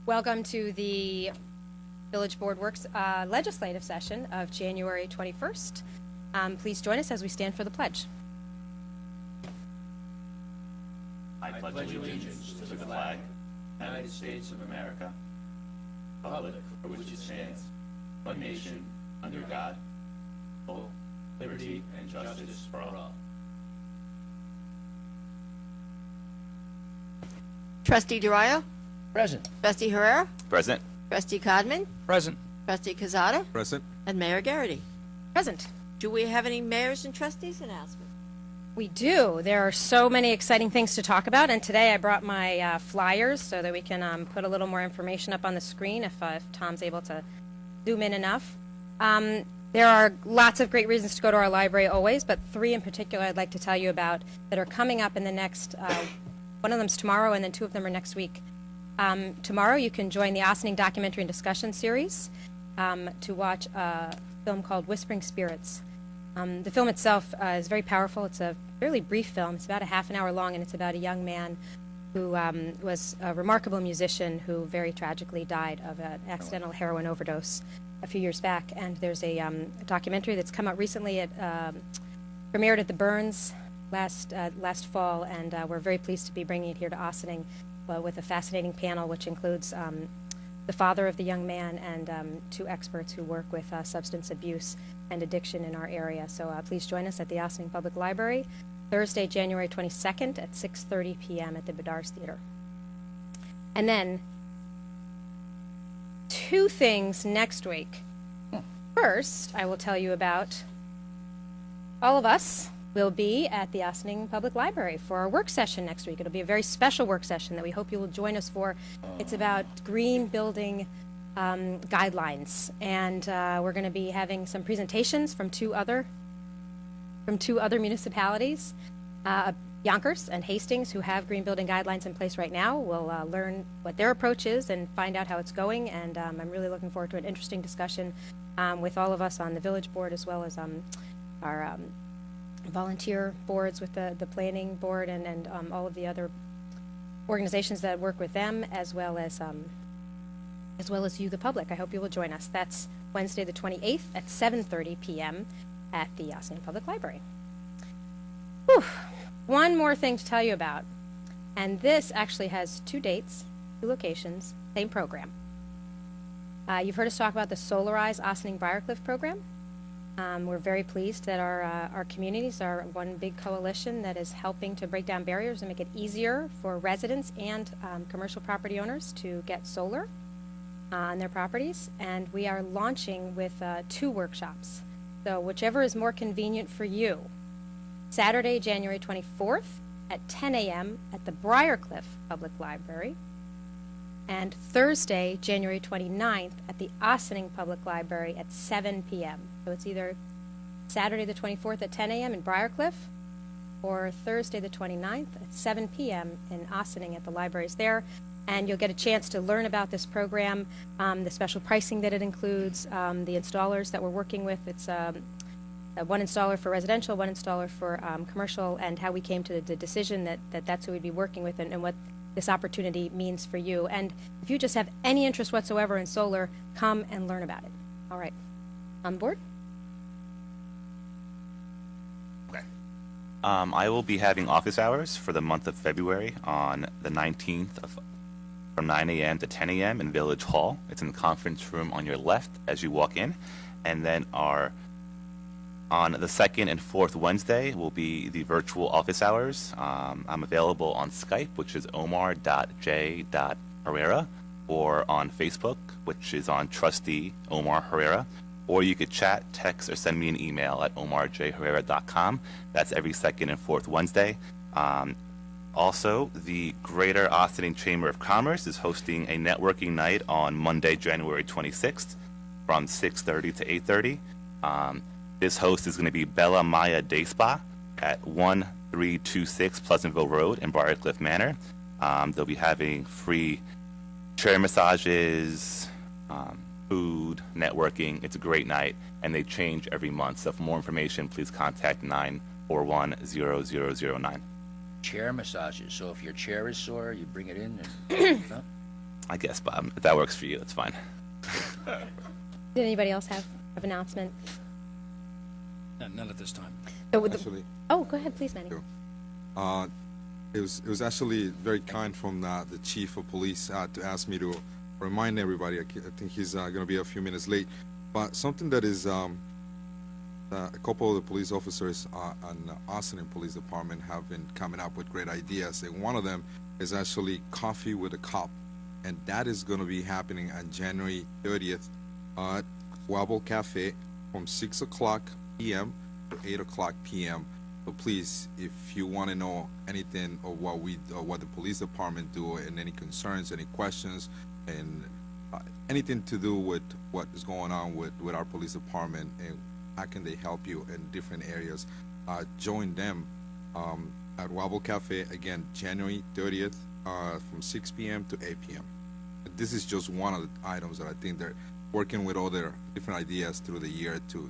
Welcome to the Village Board Works legislative session of January 21st. Please join us as we stand for the pledge. I pledge allegiance to the flag of the United States of America, republic for which it stands, one nation, under God, full liberty and justice for all. Trustee DeRayo? Present. Trustee Herrera? Present. Trustee Codman? Present. Trustee Cazada? Present. And Mayor Garrity. Present. Do we have any mayors and trustees announcements? We do. There are so many exciting things to talk about, and today I brought my flyers so that we can put a little more information up on the screen if Tom's able to zoom in enough. There are lots of great reasons to go to our library always, but three in particular I'd like to tell you about that are coming up in the next, one of them's tomorrow and then two of them are next week. Tomorrow you can join the Ossining Documentary and Discussion Series to watch a film called Whispering Spirits. The film itself is very powerful. It's a fairly brief film. It's about a half an hour long, and it's about a young man who was a remarkable musician who very tragically died of an accidental heroin overdose a few years back. And there's a documentary that's come out recently. It premiered at the Burns last fall, and we're very pleased to be bringing it here to Ossining with a fascinating panel, which includes the father of the young man and two experts who work with substance abuse and addiction in our area. So please join us at the Ossining Public Library, Thursday, January 22nd at 6:30 p.m. at the Bedars Theater. And then two things next week. First, I will tell you about all of us will be at the Ossining Public Library for our work session next week. It'll be a very special work session that we hope you will join us for. It's about green building guidelines, and we're going to be having some presentations from two other municipalities, Yonkers and Hastings, who have green building guidelines in place right now. We'll learn what their approach is and find out how it's going, and I'm really looking forward to an interesting discussion with all of us on the village board, as well as our volunteer boards with the planning board and all of the other organizations that work with them, as well as you, the public. I hope you will join us. That's Wednesday the 28th at 7:30 p.m. at the Ossining Public Library. Whew. One more thing to tell you about, and this actually has two dates, two locations, same program. You've heard us talk about the Solarize Ossining Briarcliff program. We're very pleased that our communities are one big coalition that is helping to break down barriers and make it easier for residents and commercial property owners to get solar on their properties. And we are launching with two workshops. So whichever is more convenient for you. Saturday, January 24th at 10 a.m. at the Briarcliff Public Library. And Thursday, January 29th at the Ossining Public Library at 7 p.m. So it's either Saturday the 24th at 10 a.m. in Briarcliff or Thursday the 29th at 7 p.m. in Ossining at the libraries there. And you'll get a chance to learn about this program, the special pricing that it includes, the installers that we're working with. It's one installer for residential, one installer for commercial, and how we came to the decision that that's who we'd be working with, and what this opportunity means for you. And if you just have any interest whatsoever in solar, come and learn about it. All right. On board? Okay. I will be having office hours for the month of February on the 19th from 9 a.m. to 10 a.m. in Village Hall. It's in the conference room on your left as you walk in. And then on the second and fourth Wednesday will be the virtual office hours. I'm available on Skype, which is omar.j.herrera, or on Facebook, which is on Trustee Omar Herrera. Or you could chat, text, or send me an email at omarjherrera.com. That's every second and fourth Wednesday. Also, the Greater Ossining Chamber of Commerce is hosting a networking night on Monday, January 26th from 6:30 to 8:30. This host is going to be Bella Maya Day Spa at 1326 Pleasantville Road in Briarcliff Manor. They'll be having free chair massages, food, networking. It's a great night, and they change every month. So for more information, please contact 941-0009. Chair massages. So if your chair is sore, you bring it in and I guess, Bob. If that works for you, that's fine. Did anybody else have an announcement? None at this time. So with Actually, oh, go ahead, please, Manny. Sure. It was actually very kind from the chief of police to ask me to remind everybody. I think he's going to be a few minutes late, but something that is a couple of the police officers on Austin Police Department have been coming up with great ideas. And one of them is actually Coffee with a Cop, and that is going to be happening on January 30th at Wobble Cafe from 6 o'clock p.m. to 8 o'clock p.m. So please, if you want to know anything of what the police department do, and any concerns, any questions, and anything to do with what is going on with our police department and how can they help you in different areas, join them at Wobble Cafe again, January 30th from 6 p.m. to 8 p.m. This is just one of the items that I think they're working with other different ideas through the year to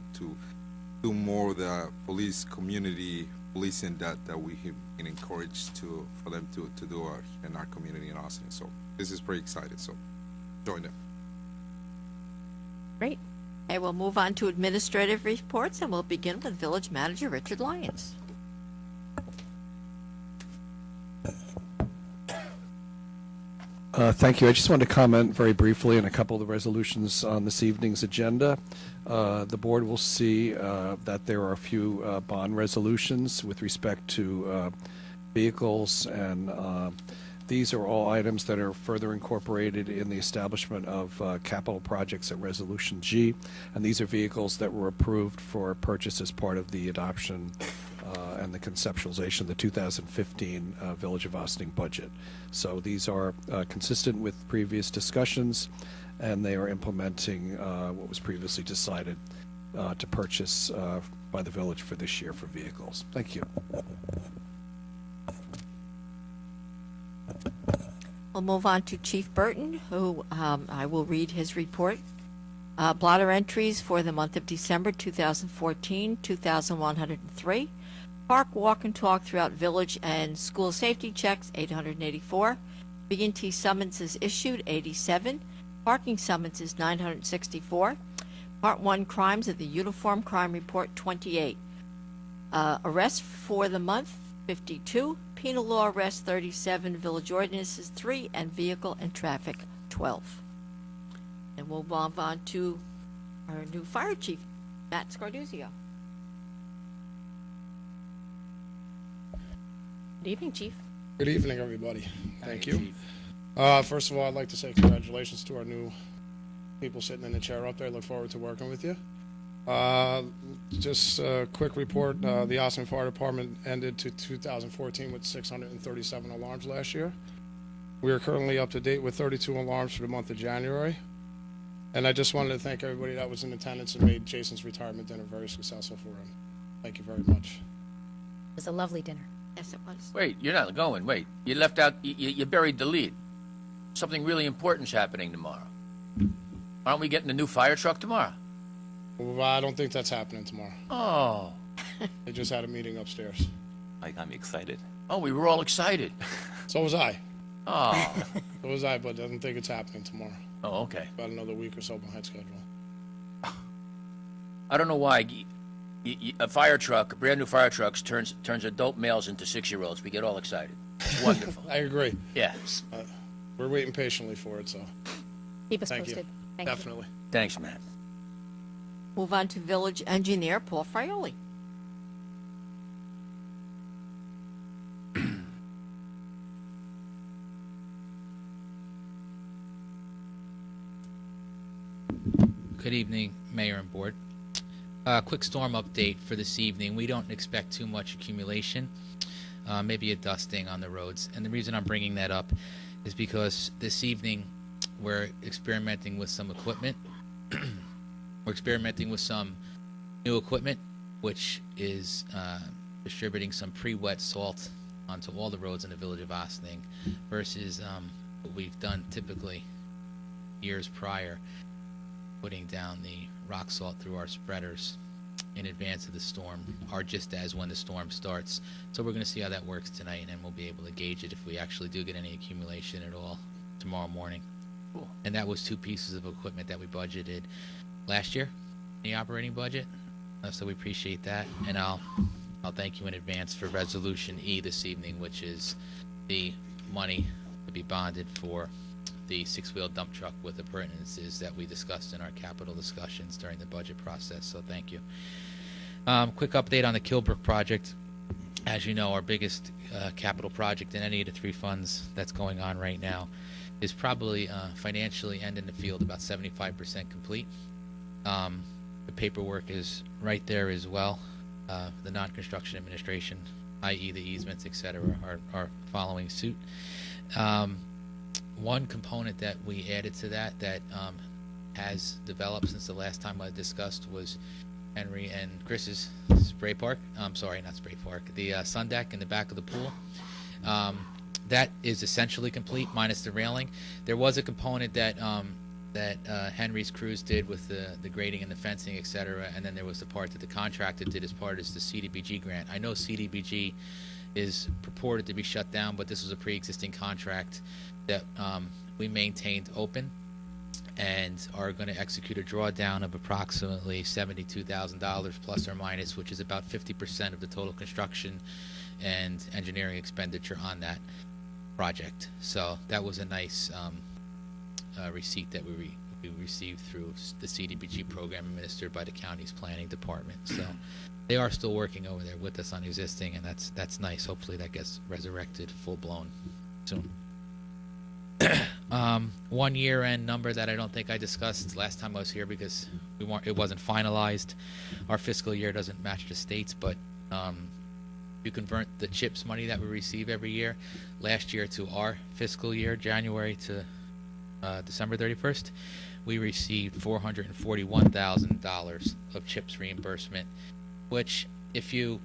do more of the police community policing that we have been encouraged for them to do in our community in Austin. So this is pretty exciting. So join them. Great. Okay, we'll move on to administrative reports, and we'll begin with Village Manager Richard Lyons. Thank you. I just wanted to comment very briefly on a couple of the resolutions on this evening's agenda. The board will see that there are a few bond resolutions with respect to vehicles, and these are all items that are further incorporated in the establishment of capital projects at Resolution G, and these are vehicles that were approved for purchase as part of the adoption and the conceptualization of the 2015 Village of Austin budget. So these are consistent with previous discussions, and they are implementing what was previously decided to purchase by the village for this year for vehicles. Thank you. We'll move on to Chief Burton, who I will read his report. Blotter entries for the month of December 2014, 2,103. Park walk and talk throughout village and school safety checks, 884. B&T summonses issued, 87. Parking summonses, 964. Part 1 crimes of the Uniform Crime Report, 28. Arrests for the month, 52. Penal law arrests, 37. Village ordinances, 3. And vehicle and traffic, 12. And we'll move on to our new fire chief, Matt Scarduzio. Good evening, Chief. Good evening, everybody. Thank you. First of all, I'd like to say congratulations to our new people sitting in the chair up there. Look forward to working with you. Just a quick report. The Austin Fire Department ended to 2014 with 637 alarms last year. We are currently up to date with 32 alarms for the month of January. And I just wanted to thank everybody that was in attendance and made Jason's retirement dinner very successful for him. Thank you very much. It was a lovely dinner. Yes, it was. Wait, you're not going. Wait, you left out, you buried the lead. Something really important's happening tomorrow. Aren't we getting a new fire truck tomorrow? Well, I don't think that's happening tomorrow. Oh. They just had a meeting upstairs. I got me excited. Oh, we were all excited. So was I. Oh. So was I, but I don't think it's happening tomorrow. Oh, okay. About another week or so behind schedule. I don't know why. A fire truck, a brand new fire truck, turns adult males into 6-year-olds. We get all excited. It's wonderful. I agree. Yeah. We're waiting patiently for it, so Keep us thank you. posted. Thank you. Definitely. Thanks, Matt. Move on to village engineer Paul Frioli. Good evening, Mayor and Board. Quick storm update for this evening. We don't expect too much accumulation, maybe a dusting on the roads. And the reason I'm bringing that up is because this evening we're experimenting with some equipment. We're experimenting with some new equipment, which is distributing some pre-wet salt onto all the roads in the village of Ossining versus what we've done typically years prior, putting down the rock salt through our spreaders in advance of the storm, or just as when the storm starts. So we're going to see how that works tonight, and we'll be able to gauge it if we actually do get any accumulation at all tomorrow morning. And that was 2 pieces of equipment that we budgeted last year in the operating budget. So we appreciate that. And I'll thank you in advance for Resolution E this evening, which is the money to be bonded for the 6-wheel dump truck with appurtenances that we discussed in our capital discussions during the budget process. So thank you. Quick update on the Kilbrook project. As you know, our biggest capital project in any of the 3 funds that's going on right now is probably financially and in the field about 75% complete. The paperwork is right there as well. The non-construction administration, i.e. the easements, et cetera, are following suit. One component that we added to that has developed since the last time I discussed was Henry and Chris's spray park. I'm sorry, not spray park. The sun deck in the back of the pool. That is essentially complete, minus the railing. There was a component that Henry's crews did with the grading and the fencing, et cetera, and then there was the part that the contractor did as part of the CDBG grant. I know CDBG is purported to be shut down, but this was a pre-existing contract that we maintained open and are going to execute a drawdown of approximately $72,000 plus or minus, which is about 50% of the total construction and engineering expenditure on that project. So that was a nice receipt that we received through the CDBG program administered by the county's planning department. So they are still working over there with us on existing, and that's nice. Hopefully that gets resurrected full blown soon. One year-end number that I don't think I discussed last time I was here because it wasn't finalized. Our fiscal year doesn't match the state's, but you convert the CHIPS money that we receive every year last year to our fiscal year, January to December 31st, we received $441,000 of CHIPS reimbursement, which if you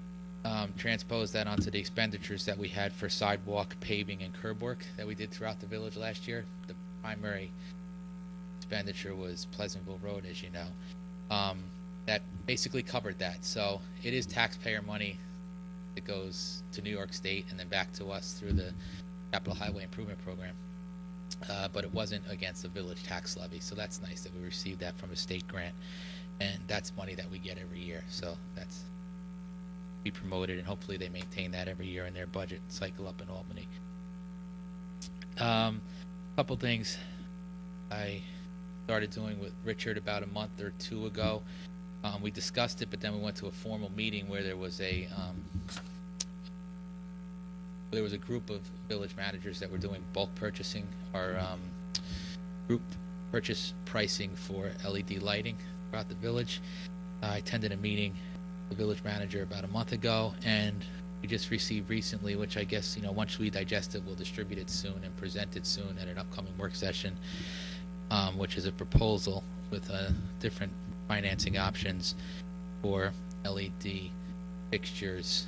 transpose that onto the expenditures that we had for sidewalk, paving, and curb work that we did throughout the village last year, the primary expenditure was Pleasantville Road, as you know. That basically covered that. So it is taxpayer money that goes to New York State and then back to us through the Capital Highway Improvement Program. But it wasn't against the village tax levy, so that's nice that we received that from a state grant, and that's money that we get every year. So that's be promoted, and hopefully they maintain that every year in their budget cycle up in Albany. Couple things I started doing with Richard about a month or 2 ago. We discussed it, but then we went to a formal meeting where there was a group of village managers that were doing bulk purchasing, our group purchase pricing for LED lighting throughout the village. I attended a meeting with the village manager about a month ago, and we just received recently, which I guess, once we digest it, we'll distribute it soon and present it soon at an upcoming work session, which is a proposal with different financing options for LED fixtures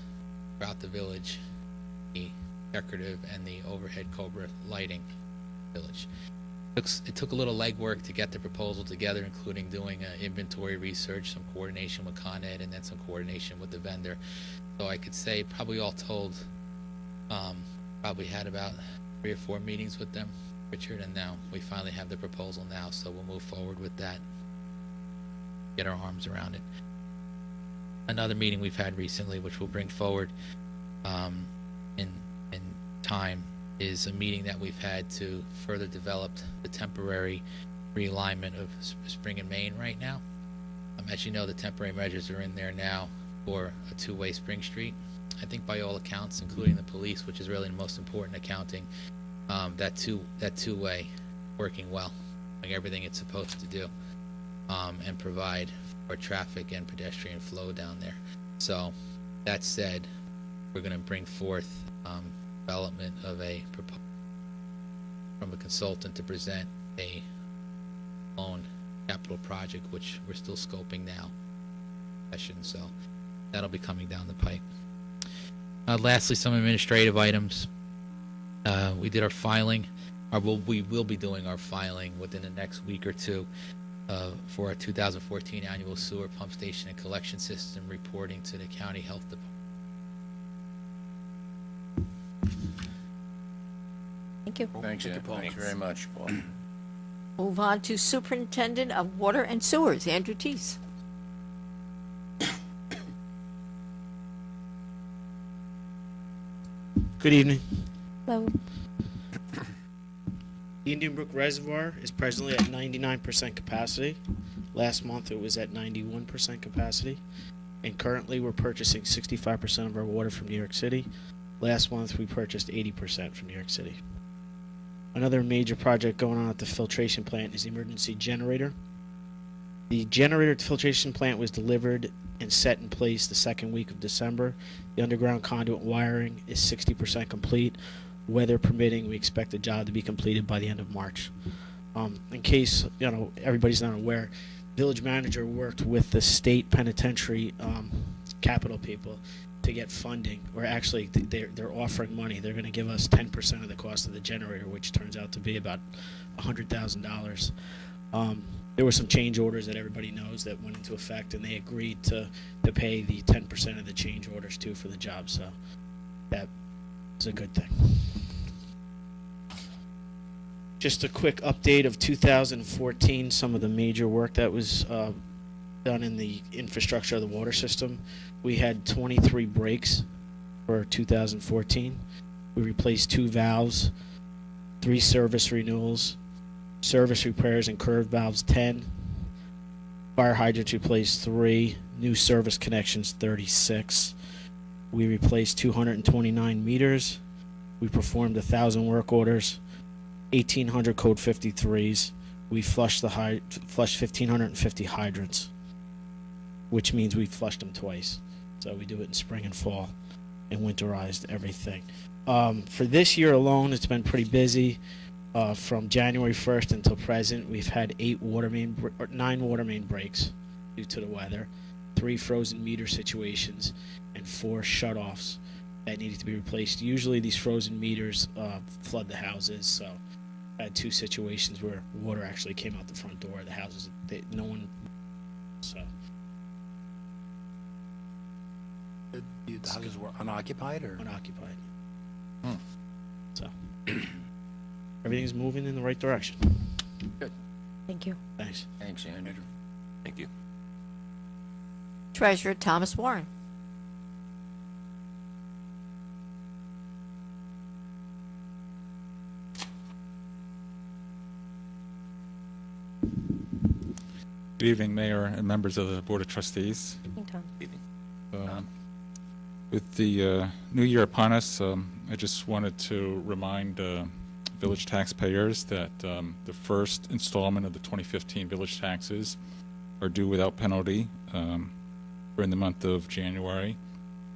throughout the village, the decorative and the overhead Cobra lighting village. It took a little legwork to get the proposal together, including doing inventory research, some coordination with Con Ed, and then some coordination with the vendor. So I could say probably all told, probably had about 3 or 4 meetings with them, Richard, and now we finally have the proposal now, so we'll move forward with that, get our arms around it. Another meeting we've had recently, which we'll bring forward in time, is a meeting that we've had to further develop the temporary realignment of Spring and Main right now. As you know, the temporary measures are in there now for a 2-way Spring Street. I think by all accounts, including the police, which is really the most important accounting, that two-way working well, like everything it's supposed to do, and provide for traffic and pedestrian flow down there. So that said, we're going to bring forth development of a proposal from a consultant to present a loan capital project, which we're still scoping now. So that'll be coming down the pipe. Lastly, some administrative items. We did our filing, we will be doing our filing within the next week or two for our 2014 annual sewer pump station and collection system reporting to the county health department. Thank you. Thank you, Paul. Thank you very much, Paul. Move on to Superintendent of Water and Sewers, Andrew Teese. Good evening. Hello. The Indian Brook Reservoir is presently at 99% capacity. Last month it was at 91% capacity. And currently we're purchasing 65% of our water from New York City. Last month we purchased 80% from New York City. Another major project going on at the filtration plant is the emergency generator. The generator at the filtration plant was delivered and set in place the second week of December. The underground conduit wiring is 60% complete. Weather permitting, we expect the job to be completed by the end of March. In case everybody's not aware, village manager worked with the state penitentiary capital people to get funding, or actually they're offering money. They're going to give us 10% of the cost of the generator, which turns out to be about $100,000. There were some change orders that everybody knows that went into effect, and they agreed to pay the 10% of the change orders too for the job. So that is a good thing. Just a quick update of 2014, some of the major work that was done in the infrastructure of the water system. We had 23 breaks for 2014. We replaced 2 valves, 3 service renewals, service repairs and curved valves 10, fire hydrants replaced 3, new service connections 36. We replaced 229 meters. We performed 1,000 work orders, 1,800 code 53s. We flushed 1,550 hydrants, which means we flushed them twice. So we do it in spring and fall, and winterized everything. For this year alone, it's been pretty busy. From January 1st until present, we've had 9 water main breaks due to the weather, 3 frozen meter situations, and 4 shutoffs that needed to be replaced. Usually these frozen meters flood the houses, so I had 2 situations where water actually came out the front door of the houses. No one, so. The houses were unoccupied, or? Unoccupied. So everything's moving in the right direction. Good. Thank you. Thanks. Thanks, Andrew. Thank you. Treasurer Thomas Warren. Good evening, Mayor and members of the Board of Trustees. Evening, Tom. With the new year upon us, I just wanted to remind village taxpayers that the first installment of the 2015 village taxes are due without penalty during the month of January.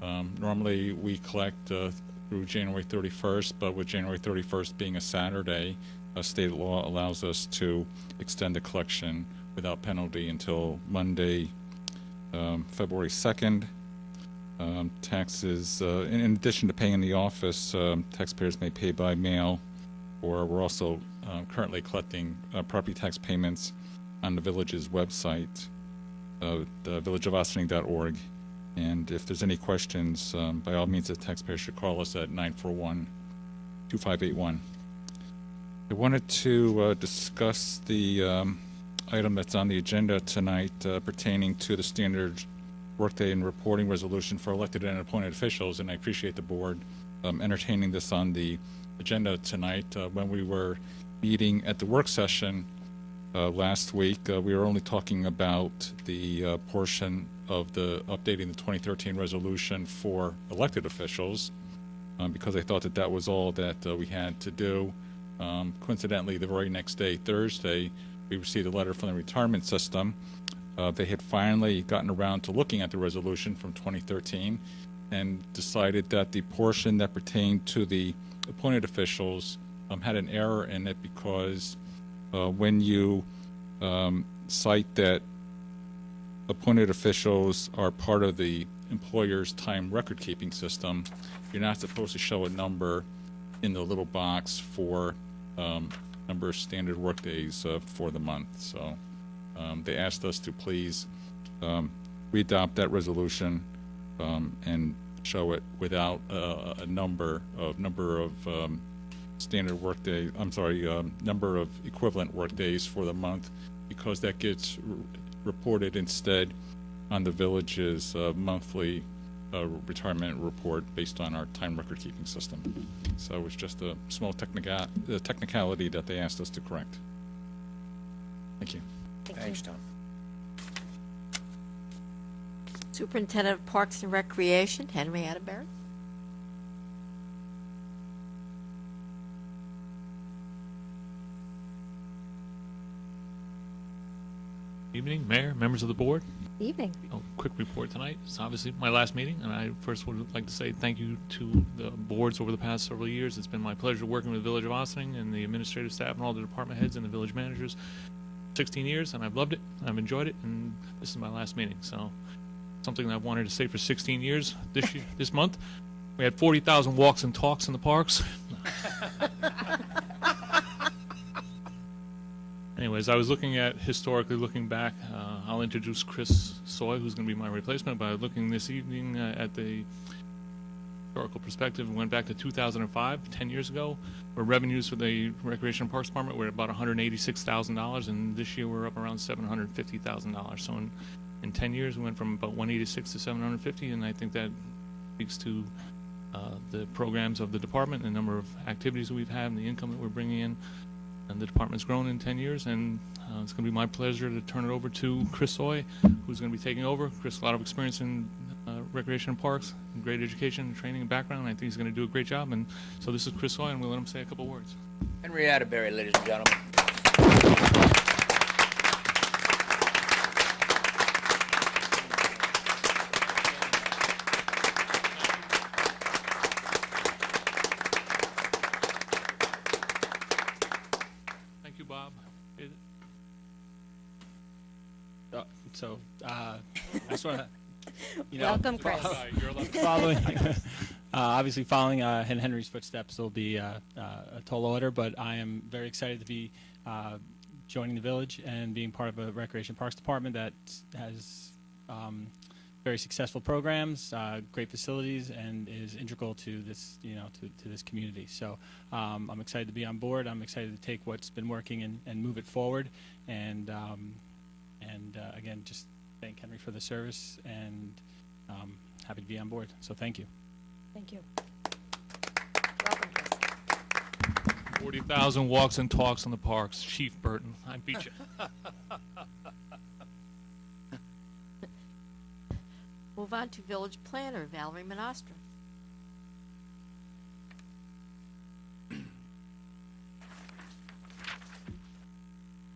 Normally we collect through January 31st, but with January 31st being a Saturday, state law allows us to extend the collection without penalty until Monday, February 2nd. Taxes, in addition to paying in the office, taxpayers may pay by mail, or we're also currently collecting property tax payments on the village's website, villageofossining.org. And if there's any questions, by all means, the taxpayer should call us at 941-2581. I wanted to discuss the item that's on the agenda tonight pertaining to the standard workday and reporting resolution for elected and appointed officials, and I appreciate the board entertaining this on the agenda tonight. When we were meeting at the work session last week, we were only talking about the portion of the updating the 2013 resolution for elected officials because I thought that that was all that we had to do. Coincidentally, the very next day, Thursday, we received a letter from the retirement system. They had finally gotten around to looking at the resolution from 2013 and decided that the portion that pertained to the appointed officials had an error in it because when you cite that appointed officials are part of the employer's time record-keeping system, you're not supposed to show a number in the little box for number of standard workdays for the month. So they asked us to please readopt that resolution and show it without a number of standard workday, number of equivalent workdays for the month, because that gets reported instead on the village's monthly retirement report based on our time record keeping system. So it's just a small technicality that they asked us to correct. Thank you. Thanks, Tom. Superintendent of Parks and Recreation, Henry Atterbury. Evening, Mayor, members of the board. Evening. A quick report tonight. It's obviously my last meeting, and I first would like to say thank you to the boards over the past several years. It's been my pleasure working with the Village of Ossining and the administrative staff and all the department heads and the village managers. 16 years, and I've loved it, and I've enjoyed it, and this is my last meeting. So something that I've wanted to say for 16 years this month. We had 40,000 walks and talks in the parks. Anyways, I was historically looking back. I'll introduce Chris Soy, who's going to be my replacement, but I was looking this evening at the historical perspective and went back to 2005, 10 years ago, where revenues for the Recreation and Parks Department were about $186,000, and this year we're up around $750,000. So in 10 years, we went from about 186 to 750, and I think that speaks to the programs of the department, the number of activities that we've had, and the income that we're bringing in. And the department's grown in 10 years, and it's going to be my pleasure to turn it over to Chris Soy, who's going to be taking over. Chris, a lot of experience in recreation and parks, great education, training, and background. And I think he's going to do a great job. And so this is Chris Soy, and we'll let him say a couple words. Henry Atterbury, ladies and gentlemen. Thank you, Bob. I just want to, Welcome, Chris. Obviously following Henry's footsteps will be a tall order, but I am very excited to be joining the village and being part of a Recreation Parks Department that has very successful programs, great facilities, and is integral to this, to this community. So I'm excited to be on board. I'm excited to take what's been working and move it forward. And again, just thank Henry for the service, and happy to be on board. So thank you. Thank you. Welcome, Chris. 40,000 walks and talks in the parks. Chief Burton, I beat you. Move on to Village Planner, Valerie Monastra.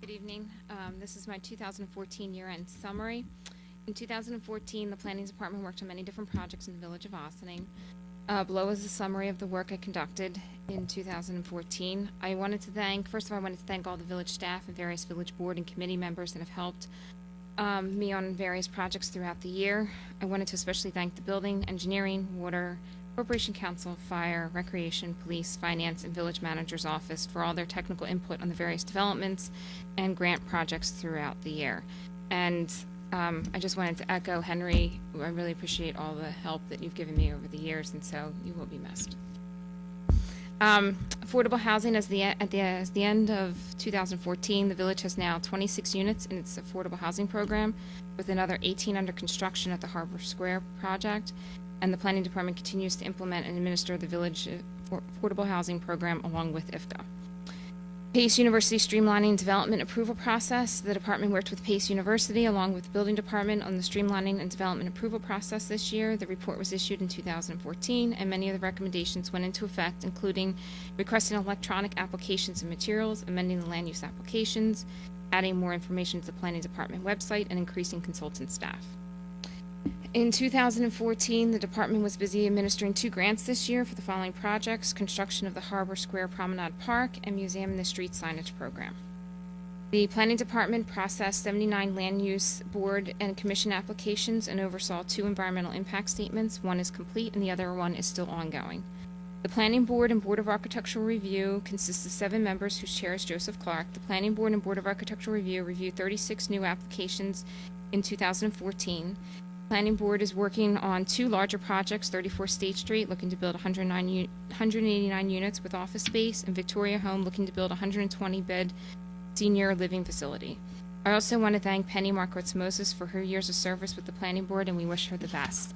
Good evening. This is my 2014 year-end summary. In 2014, the Planning Department worked on many different projects in the Village of Ossining. Below is a summary of the work I conducted in 2014. First of all, I wanted to thank all the village staff and various village board and committee members that have helped me on various projects throughout the year. I wanted to especially thank the Building, Engineering, Water, Corporation Council, Fire, Recreation, Police, Finance, and Village Manager's Office for all their technical input on the various developments and grant projects throughout the year. And I just wanted to echo Henry. I really appreciate all the help that you've given me over the years, and so you will be missed. Affordable housing, as the end of 2014, the village has now 26 units in its affordable housing program, with another 18 under construction at the Harbor Square project. And the Planning Department continues to implement and administer the village affordable housing program along with IFCA. Pace University streamlining development approval process. The department worked with Pace University along with the building department on the streamlining and development approval process this year. The report was issued in 2014, and many of the recommendations went into effect, including requesting electronic applications and materials, amending the land use applications, adding more information to the Planning Department website, and increasing consultant staff. In 2014, the department was busy administering 2 grants this year for the following projects: construction of the Harbor Square Promenade Park and Museum in the Street signage program. The Planning Department processed 79 land use board and commission applications and oversaw 2 environmental impact statements. One is complete and the other one is still ongoing. The Planning Board and Board of Architectural Review consists of 7 members whose chair is Joseph Clark. The Planning Board and Board of Architectural Review reviewed 36 new applications in 2014. Planning Board is working on two larger projects, 34 State Street, looking to build 189 units with office space, and Victoria Home, looking to build a 120-bed senior living facility. I also want to thank Penny Markowitz Moses for her years of service with the Planning Board, and we wish her the best.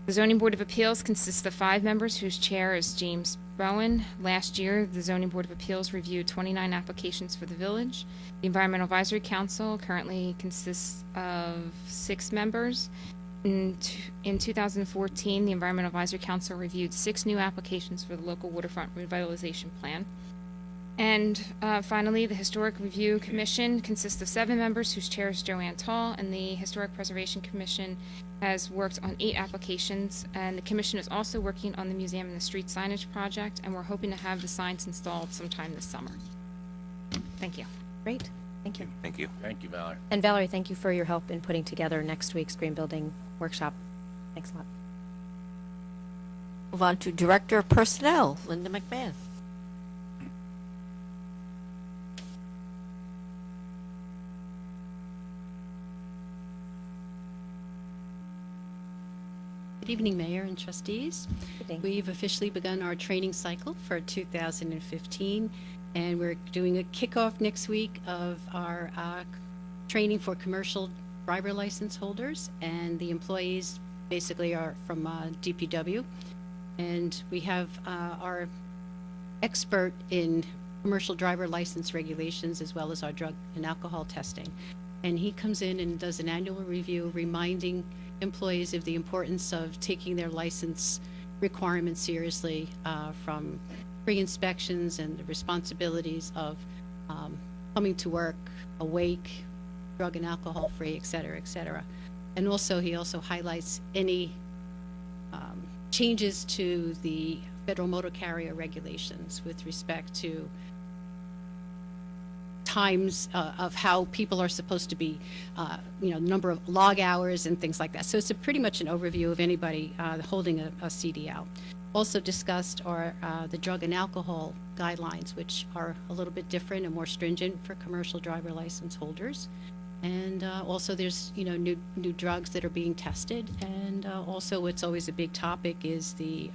The Zoning Board of Appeals consists of 5 members, whose chair is James Bowen. Last year, the Zoning Board of Appeals reviewed 29 applications for the village. The Environmental Advisory Council currently consists of 6 members. In 2014, the Environmental Advisory Council reviewed 6 new applications for the local waterfront revitalization plan. And finally, the Historic Review Commission consists of 7 members, whose chair is Joanne Tall, and the Historic Preservation Commission has worked on 8 applications, and the commission is also working on the museum and the street signage project, and we're hoping to have the signs installed sometime this summer. Thank you. Great. Thank you. Thank you. Thank you, Valerie. And Valerie, thank you for your help in putting together next week's green building workshop. Thanks a lot. Move on to Director of Personnel, Linda McMahon. Good evening, Mayor and trustees. We've officially begun our training cycle for 2015, and we're doing a kickoff next week of our training for commercial driver license holders, and the employees basically are from DPW. And we have our expert in commercial driver license regulations as well as our drug and alcohol testing. And he comes in and does an annual review reminding employees of the importance of taking their license requirements seriously, from pre-inspections and the responsibilities of coming to work awake, drug and alcohol free, et cetera, et cetera. And also, he also highlights any changes to the federal motor carrier regulations with respect to times of how people are supposed to be, number of log hours and things like that. So it's pretty much an overview of anybody holding a CDL. Also discussed are the drug and alcohol guidelines, which are a little bit different and more stringent for commercial driver license holders. And also there's, new drugs that are being tested. And also what's always a big topic is the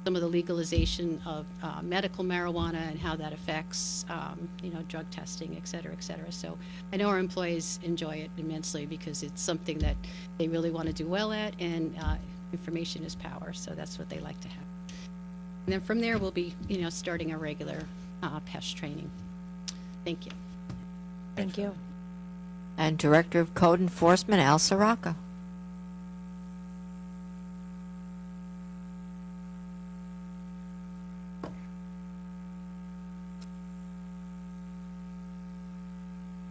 some of the legalization of medical marijuana and how that affects, drug testing, et cetera, et cetera. So I know our employees enjoy it immensely because it's something that they really want to do well at, and information is power, so that's what they like to have. And then from there, we'll be, starting a regular PESH training. Thank you. Thank you. And Director of Code Enforcement, Al Sirocco.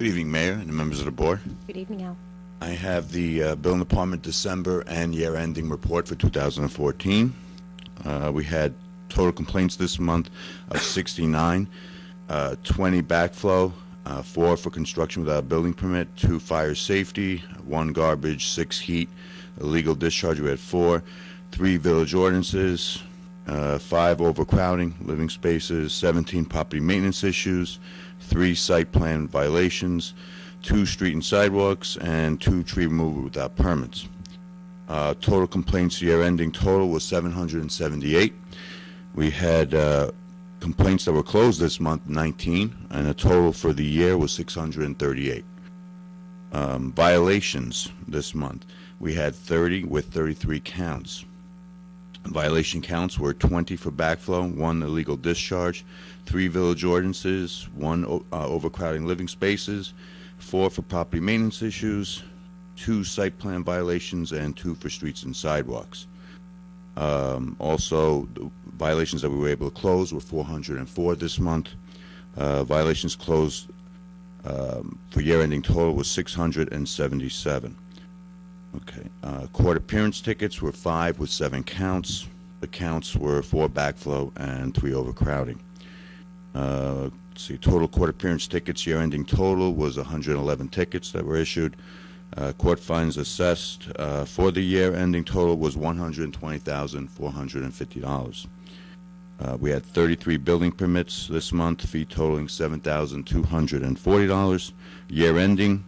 Good evening, Mayor and the members of the board. Good evening, Al. I have the Building Department December and year-ending report for 2014. We had total complaints this month of 69, 20 backflow, 4 for construction without a building permit, 2 fire safety, 1 garbage, 6 heat, illegal discharge, we had 4, 3 village ordinances, 5 overcrowding, living spaces, 17 property maintenance issues, 3 site plan violations, 2 street and sidewalks, and 2 tree removal without permits. Total complaints year-ending total was 778. We had complaints that were closed this month, 19, and the total for the year was 638. Violations this month, we had 30 with 33 counts. Violation counts were 20 for backflow, 1 illegal discharge, 3 village ordinances, 1 overcrowding living spaces, 4 for property maintenance issues, 2 site plan violations, and 2 for streets and sidewalks. Also, the violations that we were able to close were 404 this month. Violations closed for year-ending total was 677. Okay. Court appearance tickets were 5 with 7 counts. The counts were 4 backflow and 3 overcrowding. Let's see, total court appearance tickets year-ending total was 111 tickets that were issued. Court fines assessed for the year-ending total was $120,450. We had 33 building permits this month, fee totaling $7,240. Year-ending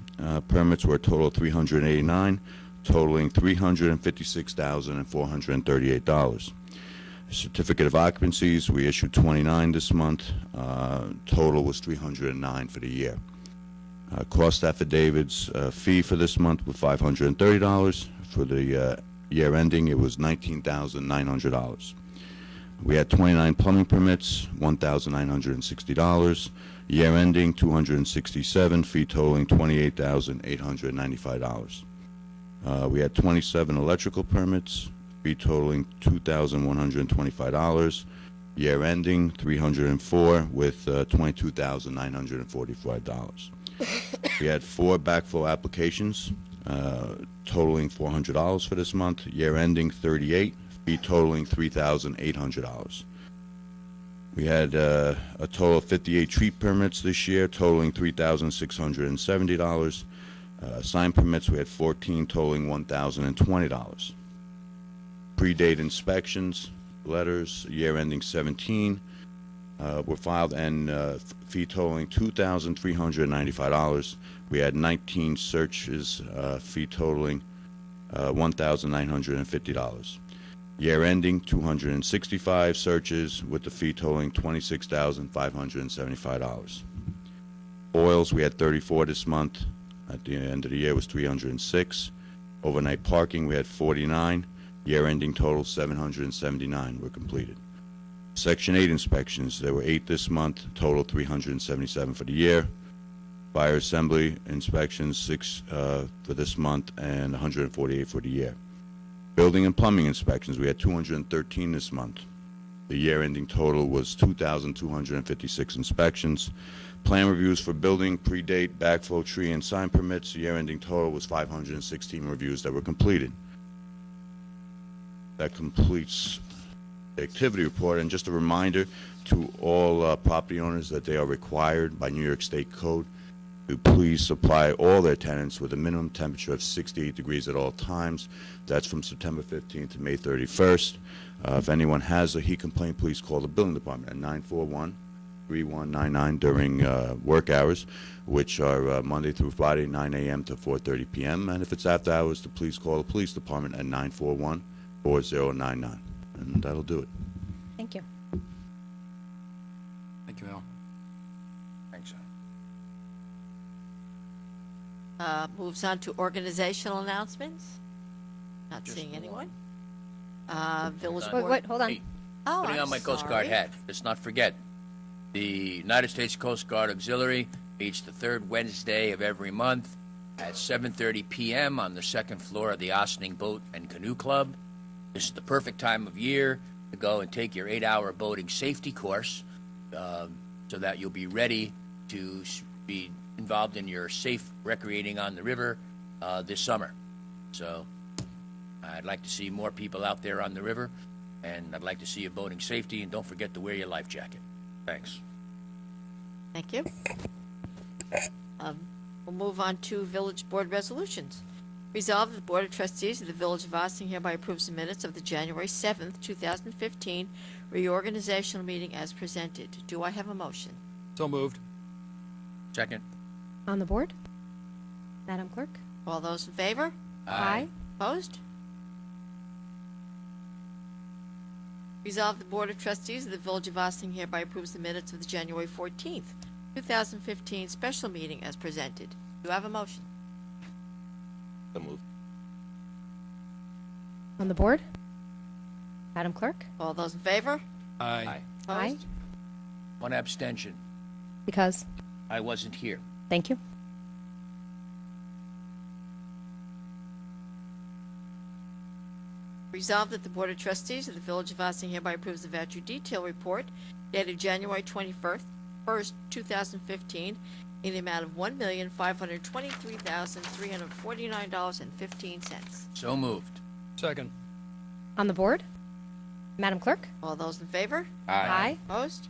permits were a total of 389. totaling $356,438. Certificate of occupancies, we issued 29 this month. Total was 309 for the year. Cost affidavits, fee for this month was $530. For the year ending, it was $19,900. We had 29 plumbing permits, $1,960. Year ending, 267, fee totaling $28,895. We had 27 electrical permits, fee totaling $2,125. Year ending, 304, with $22,945. We had 4 backflow applications, totaling $400 for this month. Year ending, 38, fee totaling $3,800. We had a total of 58 tree permits this year, totaling $3,670. Sign permits, we had 14, totaling $1,020. Pre-date inspections, letters, year ending 17, were filed, and fee totaling $2,395. We had 19 searches, fee totaling $1,950. Year ending, 265 searches, with the fee totaling $26,575. Oils, we had 34 this month. At the end of the year was 306. Overnight parking, we had 49. Year ending total 779 were completed. Section 8 inspections, there were 8 this month, total 377 for the year. Fire assembly inspections, 6 for this month and 148 for the year. Building and plumbing inspections, we had 213 this month. The year ending total was 2,256 inspections. Plan reviews for building, predate, backflow, tree, and sign permits, the year ending total was 516 reviews that were completed. That completes the activity report, and just a reminder to all property owners that they are required by New York State Code to please supply all their tenants with a minimum temperature of 68 degrees at all times. That's from September 15th to May 31st. If anyone has a heat complaint, please call the building department at 941-3199 during work hours, which are Monday through Friday, 9 a.m. to 4:30 p.m. And if it's after hours, to please call the police department at 941-4099. And that'll do it. Thank you. Thank you, Al. Thanks, Al. Moves on to organizational announcements. Not seeing anyone. Village Wait, Board. wait, hold on. Hey, Oh, putting I'm on my Coast Guard sorry. hat. Let's not forget, the United States Coast Guard Auxiliary meets the third Wednesday of every month at 7:30 p.m. on the second floor of the Ossining Boat and Canoe Club. This is the perfect time of year to go and take your 8-hour boating safety course, so that you'll be ready to be involved in your safe recreating on the river this summer. So I'd like to see more people out there on the river, and I'd like to see you boating safety, and don't forget to wear your life jacket. Thanks. Thank you. We'll move on to Village Board resolutions. Resolved that the Board of Trustees of the Village of Ossining hereby approves the minutes of the January 7th, 2015 reorganizational meeting as presented. Do I have a motion? So moved. Second. On the board? Madam Clerk? All those in favor? Aye. Opposed? Resolved the Board of Trustees of the Village of Ossining hereby approves the minutes of the January 14th, 2015 special meeting as presented. Do I have a motion? So moved. On the board? Madam Clerk? All those in favor? Aye. Aye. Opposed? One abstention. Because? I wasn't here. Thank you. Resolved that the Board of Trustees of the Village of Ossining hereby approves the voucher detail report dated January 21st, 2015, in the amount of $1,523,349.15. So moved. Second. On the board? Madam Clerk? All those in favor? Aye. Opposed?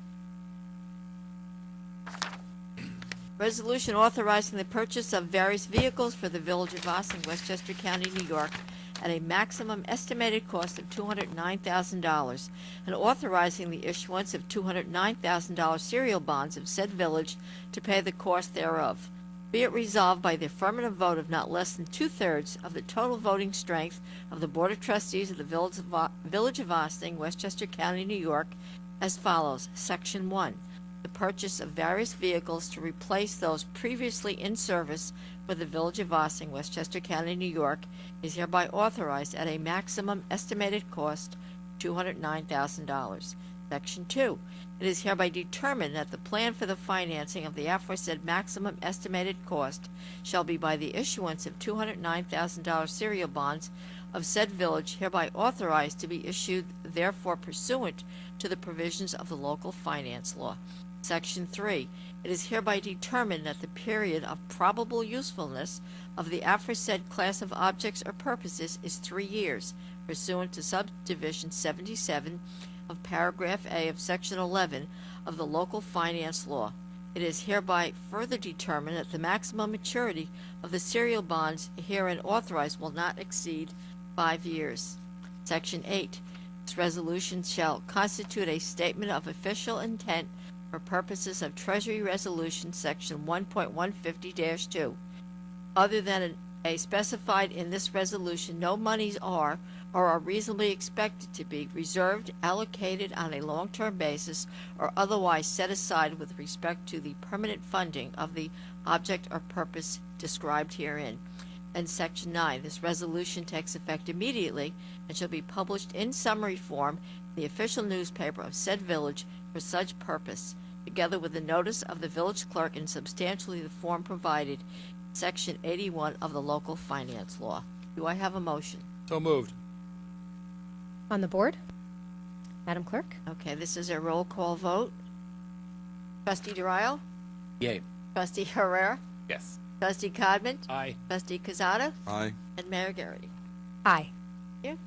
Resolution authorizing the purchase of various vehicles for the Village of Ossining, Westchester County, New York, at a maximum estimated cost of $209,000, and authorizing the issuance of $209,000 serial bonds of said village to pay the cost thereof. Be it resolved by the affirmative vote of not less than two-thirds of the total voting strength of the Board of Trustees of the Village of Ossining, Westchester County, New York, as follows. Section 1. The purchase of various vehicles to replace those previously in service for the Village of Ossining, Westchester County, New York, is hereby authorized at a maximum estimated cost of $209,000. Section 2. It is hereby determined that the plan for the financing of the aforesaid maximum estimated cost shall be by the issuance of $209,000 serial bonds of said village, hereby authorized to be issued therefore pursuant to the provisions of the local finance law. Section 3. It is hereby determined that the period of probable usefulness of the aforesaid class of objects or purposes is 3 years, pursuant to subdivision 77 of paragraph A of section 11 of the local finance law. It is hereby further determined that the maximum maturity of the serial bonds herein authorized will not exceed 5 years. Section 8. This resolution shall constitute a statement of official intent for purposes of Treasury Resolution Section 1.150-2. Other than a specified in this resolution, no monies are or are reasonably expected to be reserved, allocated on a long-term basis, or otherwise set aside with respect to the permanent funding of the object or purpose described herein. And Section 9, this resolution takes effect immediately and shall be published in summary form in the official newspaper of said village for such purpose, together with the notice of the village clerk in substantially the form provided in Section 81 of the local finance law. Do I have a motion? So moved. On the board? Madam Clerk? Okay, this is a roll call vote. Trustee DeRio? Yay. Trustee Herrera? Yes. Trustee Codman? Aye. Trustee Cazada? Aye. And Mayor Garrity. Aye. Thank you.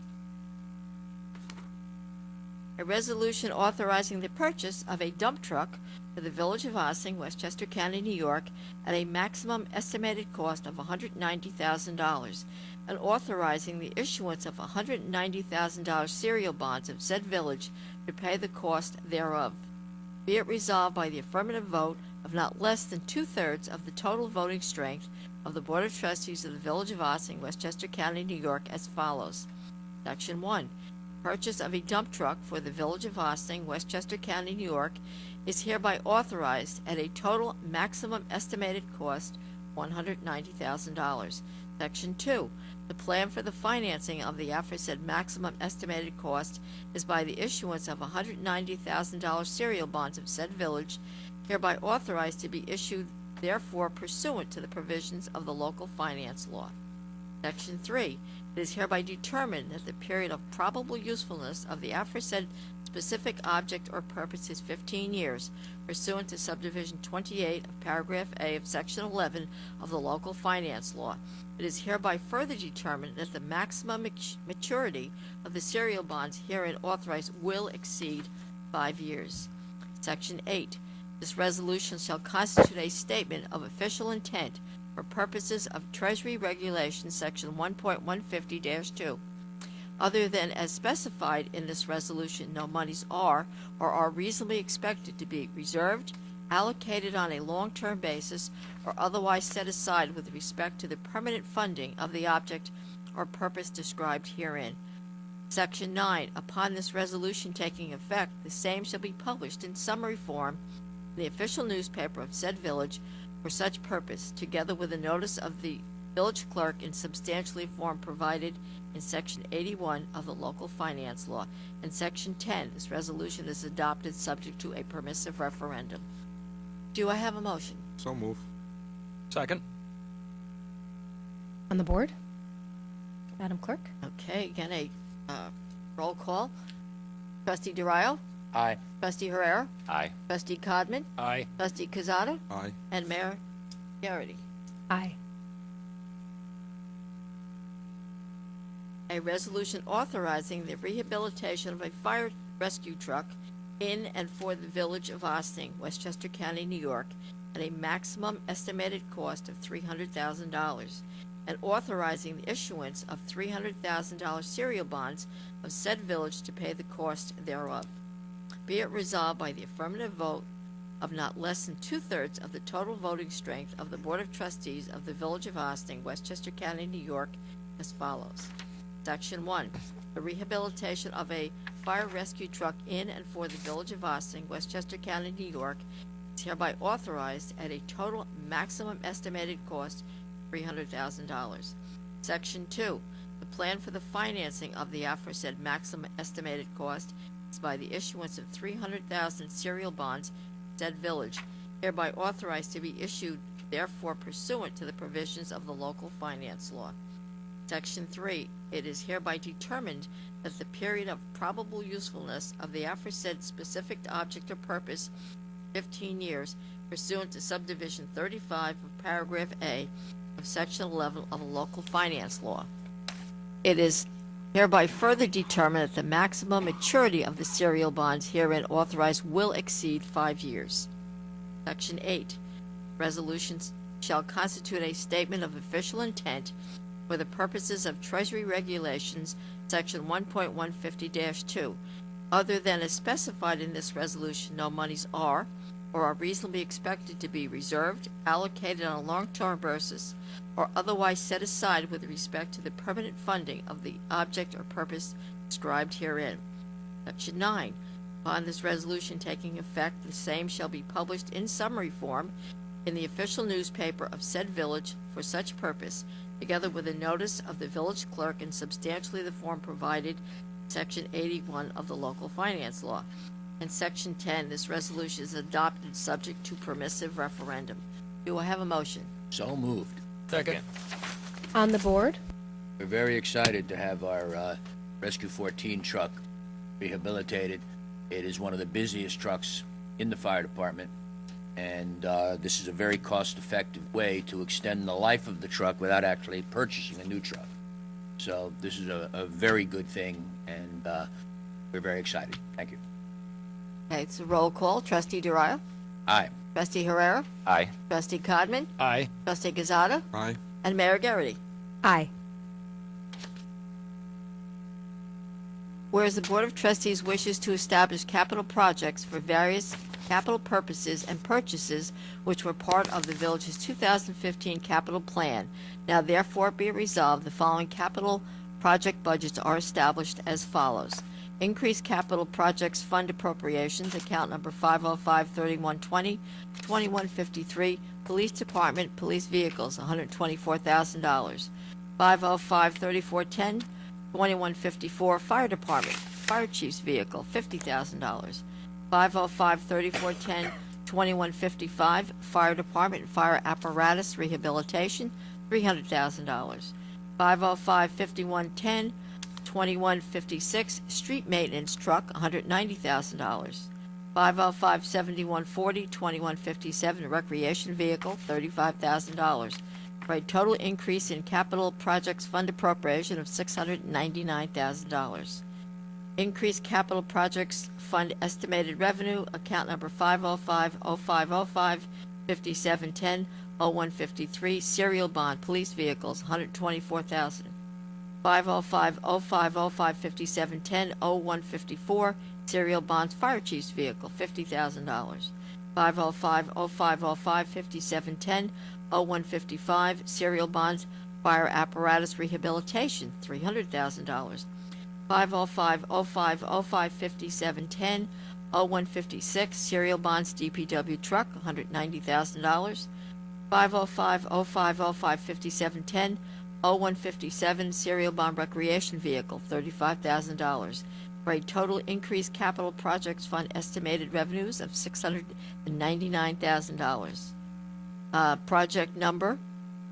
A resolution authorizing the purchase of a dump truck for the Village of Ossining, Westchester County, New York, at a maximum estimated cost of $190,000, and authorizing the issuance of $190,000 serial bonds of said village to pay the cost thereof. Be it resolved by the affirmative vote of not less than two-thirds of the total voting strength of the Board of Trustees of the Village of Ossining, Westchester County, New York, as follows. Section 1. Purchase of a dump truck for the Village of Ossining, Westchester County, New York, is hereby authorized at a total maximum estimated cost of $190,000. Section 2. The plan for the financing of the aforesaid maximum estimated cost is by the issuance of $190,000 serial bonds of said village, hereby authorized to be issued therefore pursuant to the provisions of the local finance law. Section 3. It is hereby determined that the period of probable usefulness of the aforesaid specific object or purpose is 15 years, pursuant to subdivision 28 of paragraph A of section 11 of the local finance law. It is hereby further determined that the maximum maturity of the serial bonds herein authorized will exceed 5 years. Section 8. This resolution shall constitute a statement of official intent for purposes of Treasury Regulation Section 1.150-2. Other than as specified in this resolution, no monies are or are reasonably expected to be reserved, allocated on a long-term basis, or otherwise set aside with respect to the permanent funding of the object or purpose described herein. Section 9. Upon this resolution taking effect, the same shall be published in summary form in the official newspaper of said village for such purpose, together with a notice of the village clerk in substantially form provided in Section 81 of the local finance law. And Section 10, this resolution is adopted subject to a permissive referendum. Do I have a motion? So move. Second. On the board? Madam Clerk? Okay, again, a roll call. Trustee DeRio? Aye. Trustee Herrera? Aye. Trustee Codman? Aye. Trustee Cazada? Aye. And Mayor Garrity. Aye. A resolution authorizing the rehabilitation of a fire rescue truck in and for the Village of Ossining, Westchester County, New York, at a maximum estimated cost of $300,000, and authorizing the issuance of $300,000 serial bonds of said village to pay the cost thereof. Be it resolved by the affirmative vote of not less than 2/3 of the total voting strength of the Board of Trustees of the Village of Austin, Westchester County, New York, as follows. Section 1, the rehabilitation of a fire rescue truck in and for the Village of Austin, Westchester County, New York, is hereby authorized at a total maximum estimated cost of $300,000. Section 2, the plan for the financing of the aforesaid maximum estimated cost is by the issuance of 300,000 serial bonds, said village, hereby authorized to be issued, therefore pursuant to the provisions of the local finance law. Section 3, it is hereby determined that the period of probable usefulness of the aforesaid specific object or purpose, 15 years, pursuant to subdivision 35 of paragraph A of section 11 of the local finance law. It is hereby further determined that the maximum maturity of the serial bonds herein authorized will exceed 5 years. Section 8, resolutions shall constitute a statement of official intent for the purposes of Treasury Regulations, Section 1.150-2. Other than as specified in this resolution, no monies are or are reasonably expected to be reserved, allocated on a long-term basis, or otherwise set aside with respect to the permanent funding of the object or purpose described herein. Section 9. Upon this resolution taking effect, the same shall be published in summary form in the official newspaper of said village for such purpose, together with a notice of the village clerk in substantially the form provided in Section 81 of the local finance law. And Section 10, this resolution is adopted subject to permissive referendum. Do I have a motion? So moved. Second. On the board? We're very excited to have our Rescue 14 truck rehabilitated. It is one of the busiest trucks in the fire department, and this is a very cost-effective way to extend the life of the truck without actually purchasing a new truck. So this is a very good thing, and we're very excited. Thank you. Okay, it's a roll call. Trustee Duraya? Aye. Trustee Herrera? Aye. Trustee Codman? Aye. Trustee Gazada? Aye. And Mayor Garrity. Aye. Whereas the Board of Trustees wishes to establish capital projects for various capital purposes and purchases which were part of the village's 2015 capital plan, now therefore be resolved, the following capital project budgets are established as follows. Increased capital projects fund appropriations, account number 505-3120, 2153, Police Department, police vehicles, $124,000. 505-3410, 2154, Fire Department, Fire Chief's vehicle, $50,000. 505-3410, 2155, Fire Department, Fire Apparatus Rehabilitation, $300,000. 505-5110, 2156, Street Maintenance Truck, $190,000. 505-7140, 2157, Recreation Vehicle, $35,000. For a total increase in capital projects fund appropriation of $699,000. Increased capital projects fund estimated revenue, account number 505-0505, 5710, 0153, serial bond, police vehicles, $124,000. 505-0505, 5710, 0154, serial bonds, fire chief's vehicle, $50,000. 505-0505, 5710, 0155, serial bonds, fire apparatus rehabilitation, $300,000. 505-0505, 5710, 0156, serial bonds, DPW truck, $190,000. 505-0505, 5710, 0157, serial bond recreation vehicle, $35,000. For a total increased capital projects fund estimated revenues of $699,000. Project number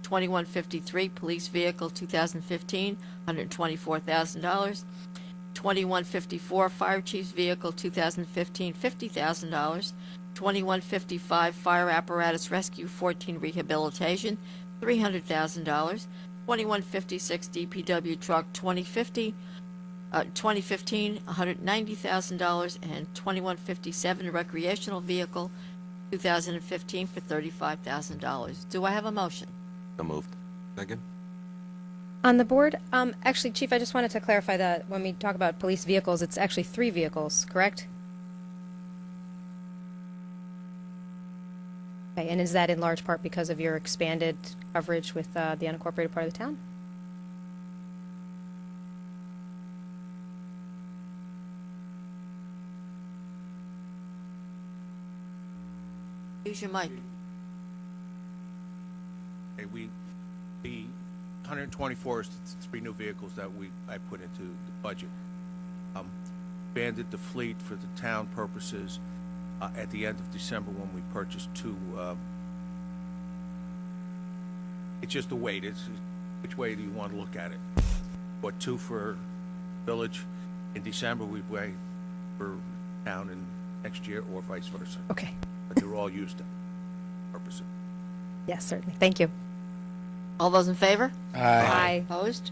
2153, police vehicle 2015, $124,000. 2154, fire chief's vehicle 2015, $50,000. 2155, fire apparatus rescue 14 rehabilitation, $300,000. 2156, DPW truck 2015, $190,000, and 2157, recreational vehicle 2015 for $35,000. Do I have a motion? So moved. Second. On the board, actually, Chief, I just wanted to clarify that when we talk about police vehicles, it's actually 3 vehicles, correct? Okay, and is that in large part because of your expanded coverage with the unincorporated part of the town? Use your mic. Okay, the 124 is the 3 new vehicles that I put into the budget. Expanded the fleet for the town purposes at the end of December when we purchased 2. It's just a weight. It's which way do you want to look at it? Bought 2 for village in December. We weigh for town in next year, or vice versa. Okay. But they're all used for purposes. Yes, certainly. Thank you. All those in favor? Aye. Opposed?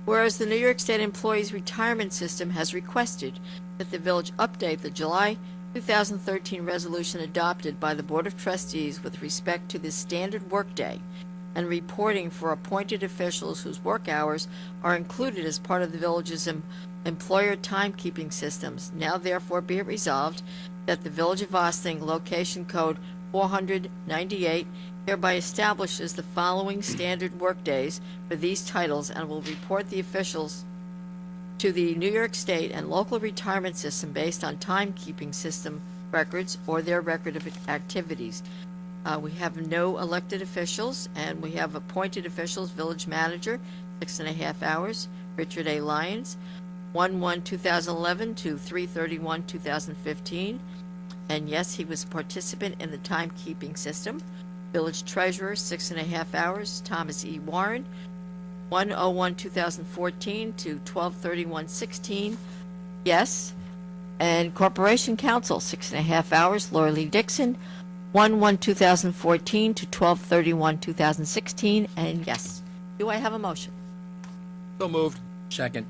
Whereas the New York State Employees Retirement System has requested that the village update the July 2013 resolution adopted by the Board of Trustees with respect to the standard workday and reporting for appointed officials whose work hours are included as part of the village's employer timekeeping systems. Now therefore be it resolved that the Village of Ossining, location code 498, hereby establishes the following standard workdays for these titles and will report the officials to the New York State and local retirement system based on timekeeping system records or their record of activities. We have no elected officials, and we have appointed officials. Village manager, 6.5 hours. Richard A. Lyons, 1/1/2011 to 3/31/2015. And yes, he was a participant in the timekeeping system. Village treasurer, 6.5 hours. Thomas E. Warren, 1/01/2014 to 12/31/16. Yes. And corporation counsel, 6.5 hours. Laura Lee Dixon, 1/1/2014 to 12/31/2016. And yes. Do I have a motion? So moved. Second.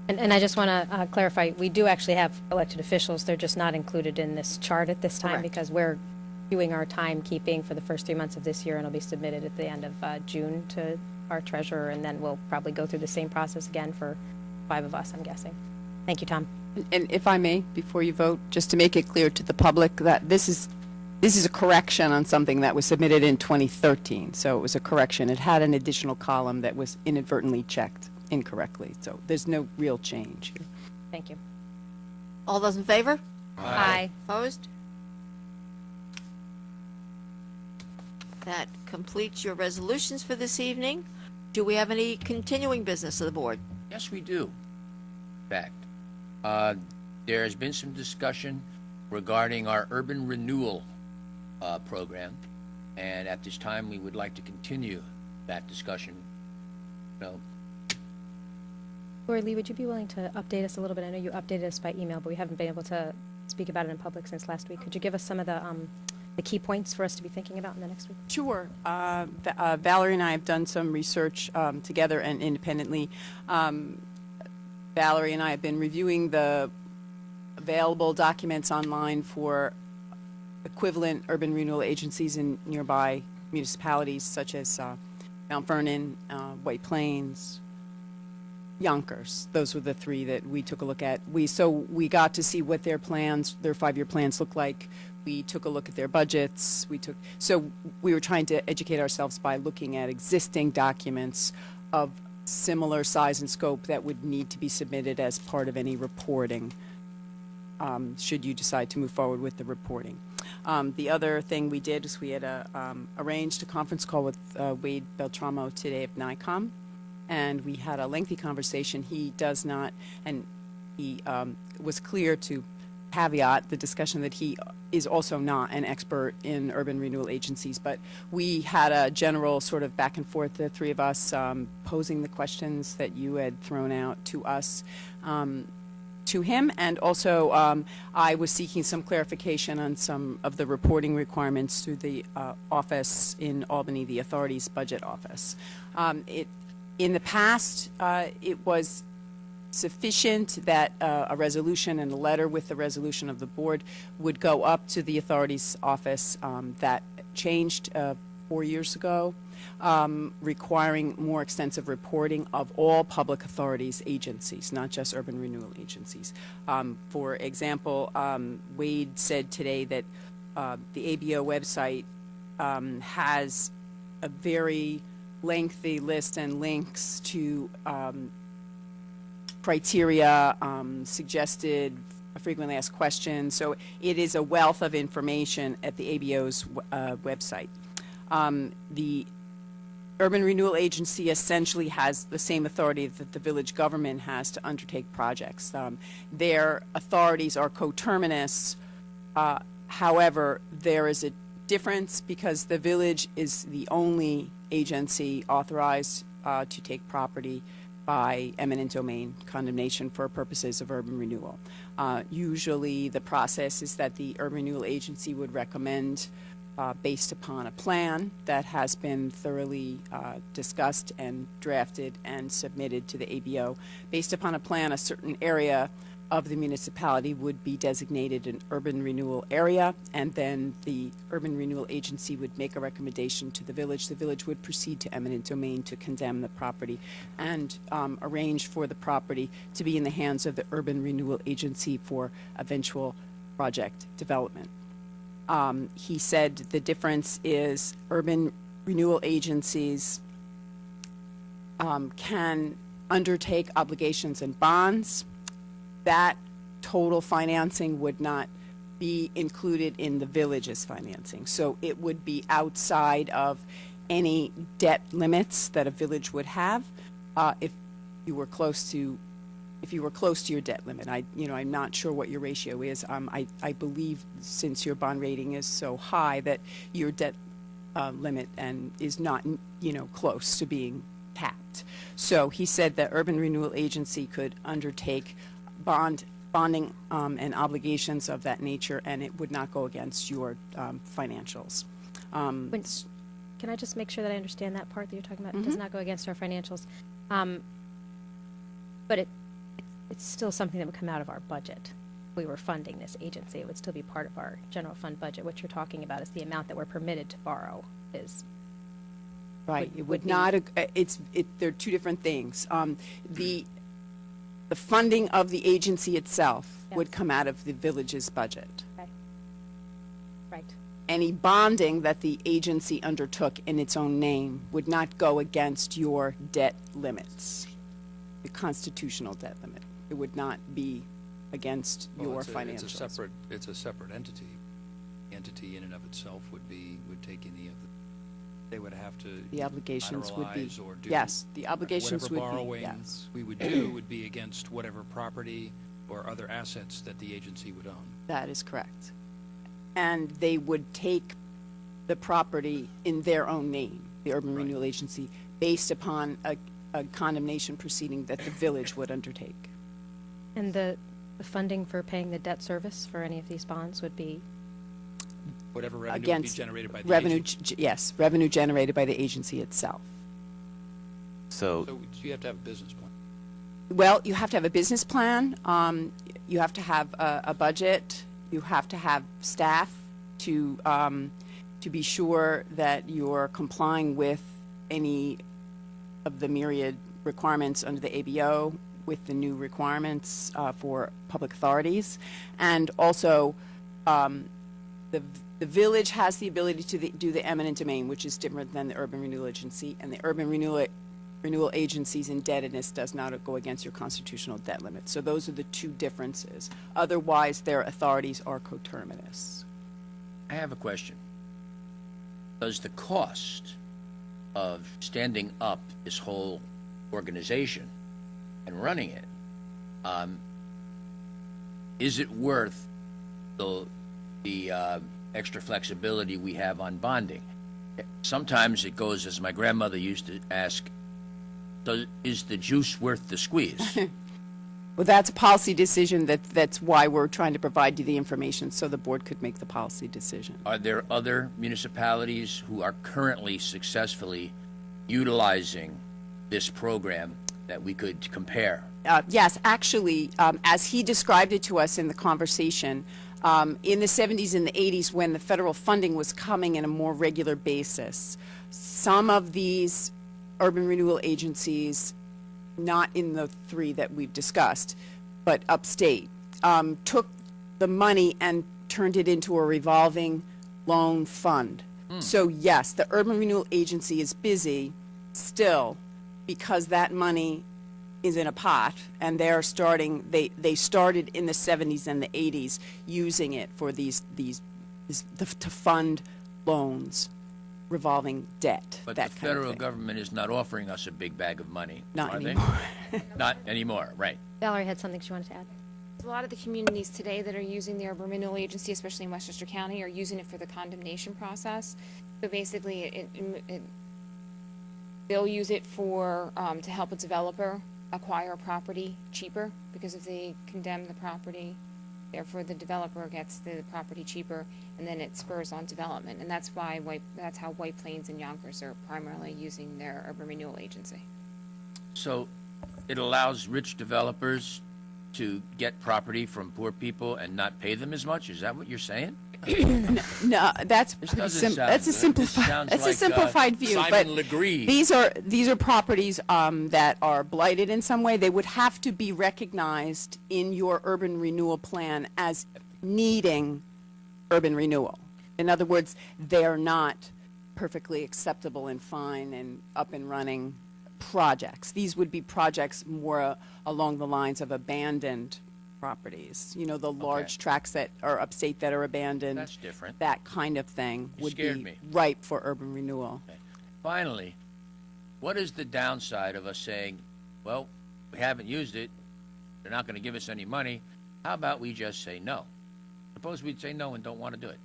And I just want to clarify, we do actually have elected officials. They're just not included in this chart at this time. Correct. Because we're doing our timekeeping for the first 3 months of this year, and it'll be submitted at the end of June to our treasurer, and then we'll probably go through the same process again for 5 of us, I'm guessing. Thank you, Tom. And if I may, before you vote, just to make it clear to the public that this is a correction on something that was submitted in 2013. So it was a correction. It had an additional column that was inadvertently checked incorrectly. So there's no real change here. Thank you. All those in favor? Aye. Opposed? That completes your resolutions for this evening. Do we have any continuing business of the board? Yes, we do. In fact, there has been some discussion regarding our urban renewal program, and at this time, we would like to continue that discussion. So, Lori Lee, would you be willing to update us a little bit? I know you updated us by email, but we haven't been able to speak about it in public since last week. Could you give us some of the key points for us to be thinking about in the next week? Sure. Valerie and I have done some research together and independently. Valerie and I have been reviewing the available documents online for equivalent urban renewal agencies in nearby municipalities such as Mount Vernon, White Plains, Yonkers. Those were the 3 that we took a look at. We got to see what their plans, their 5-year plans look like. We took a look at their budgets. So we were trying to educate ourselves by looking at existing documents of similar size and scope that would need to be submitted as part of any reporting, should you decide to move forward with the reporting. The other thing we did is we had arranged a conference call with Wade Beltramo today of NICOM, and we had a lengthy conversation. He does not, and he was clear to caveat the discussion that he is also not an expert in urban renewal agencies, but we had a general sort of back and forth, the 3 of us posing the questions that you had thrown out to us, to him, and also I was seeking some clarification on some of the reporting requirements through the office in Albany, the authority's budget office. In the past, it was sufficient that a resolution and a letter with the resolution of the board would go up to the authority's office. That changed 4 years ago, requiring more extensive reporting of all public authorities agencies, not just urban renewal agencies. For example, Wade said today that the ABO website has a very lengthy list and links to criteria, suggested frequently asked questions. So it is a wealth of information at the ABO's website. The Urban Renewal Agency essentially has the same authority that the village government has to undertake projects. Their authorities are coterminous. However, there is a difference because the village is the only agency authorized to take property by eminent domain condemnation for purposes of urban renewal. Usually the process is that the Urban Renewal Agency would recommend, based upon a plan that has been thoroughly discussed and drafted and submitted to the ABO, based upon a plan, a certain area of the municipality would be designated an urban renewal area, and then the Urban Renewal Agency would make a recommendation to the village. The village would proceed to eminent domain to condemn the property and arrange for the property to be in the hands of the Urban Renewal Agency for eventual project development. He said the difference is urban renewal agencies can undertake obligations and bonds. That total financing would not be included in the village's financing. So it would be outside of any debt limits that a village would have if you were close to your debt limit. I'm not sure what your ratio is. I believe since your bond rating is so high that your debt limit and is not, close to being tapped. So he said that Urban Renewal Agency could undertake bonding and obligations of that nature, and it would not go against your financials. Can I just make sure that I understand that part that you're talking about? It does not go against our financials. But it's still something that would come out of our budget. If we were funding this agency, it would still be part of our general fund budget. What you're talking about is the amount that we're permitted to borrow is. Right. It would not. They're two different things. The funding of the agency itself would come out of the village's budget. Okay. Right. Any bonding that the agency undertook in its own name would not go against your debt limits, the constitutional debt limit. It would not be against your financials. It's a separate entity. The entity in and of itself would take any of the. They would have to. The obligations would be. Or do yes, the obligations would be. Whatever borrowing yes. we would do would be against whatever property or other assets that the agency would own. That is correct. And they would take the property in their own name, the Urban Renewal Agency, based upon a condemnation proceeding that the village would undertake. And the funding for paying the debt service for any of these bonds would be? Whatever revenue would be generated by the revenue, agency. Yes, revenue generated by the agency itself. So you have to have a business plan. Well, you have to have a business plan. You have to have a budget. You have to have staff to be sure that you're complying with any of the myriad requirements under the ABO, with the new requirements for public authorities, and also the village has the ability to do the eminent domain, which is different than the Urban Renewal Agency, and the Urban Renewal Agency's indebtedness does not go against your constitutional debt limit. So those are the two differences. Otherwise, their authorities are coterminous. I have a question. Does the cost of standing up this whole organization and running it, is it worth the extra flexibility we have on bonding? Sometimes it goes, as my grandmother used to ask, is the juice worth the squeeze? Well, that's a policy decision. That's why we're trying to provide you the information so the board could make the policy decision. Are there other municipalities who are currently successfully utilizing this program that we could compare? Yes, actually, as he described it to us in the conversation, in the 70s and the 80s, when the federal funding was coming in a more regular basis, some of these urban renewal agencies, not in the three that we've discussed, but upstate, took the money and turned it into a revolving loan fund. So yes, the Urban Renewal Agency is busy still because that money is in a pot, and they started in the 70s and the 80s using it for to fund loans, revolving debt. But that the kind of federal thing. government is not offering us a big bag of money. Not are they? anymore. Not anymore, right. Valerie had something she wanted to add. A lot of the communities today that are using the Urban Renewal Agency, especially in Westchester County, are using it for the condemnation process. So basically, they'll use it for to help a developer acquire a property cheaper, because if they condemn the property, therefore the developer gets the property cheaper, and then it spurs on development. And that's why that's how White Plains and Yonkers are primarily using their Urban Renewal Agency. So it allows rich developers to get property from poor people and not pay them as much? Is that what you're saying? No, that's This pretty doesn't sound that's a good. simplified. This sounds That's a like, simplified view. Simon But Legree. these are properties that are blighted in some way. They would have to be recognized in your urban renewal plan as needing urban renewal. In other words, they're not perfectly acceptable and fine and up and running projects. These would be projects more along the lines of abandoned properties. You know, the large tracts that are upstate that are abandoned. That's different. That kind of thing You would scared be me. ripe for urban renewal. Finally, what is the downside of us saying, well, we haven't used it, they're not going to give us any money, how about we just say no? Suppose we'd say no and don't want to do it.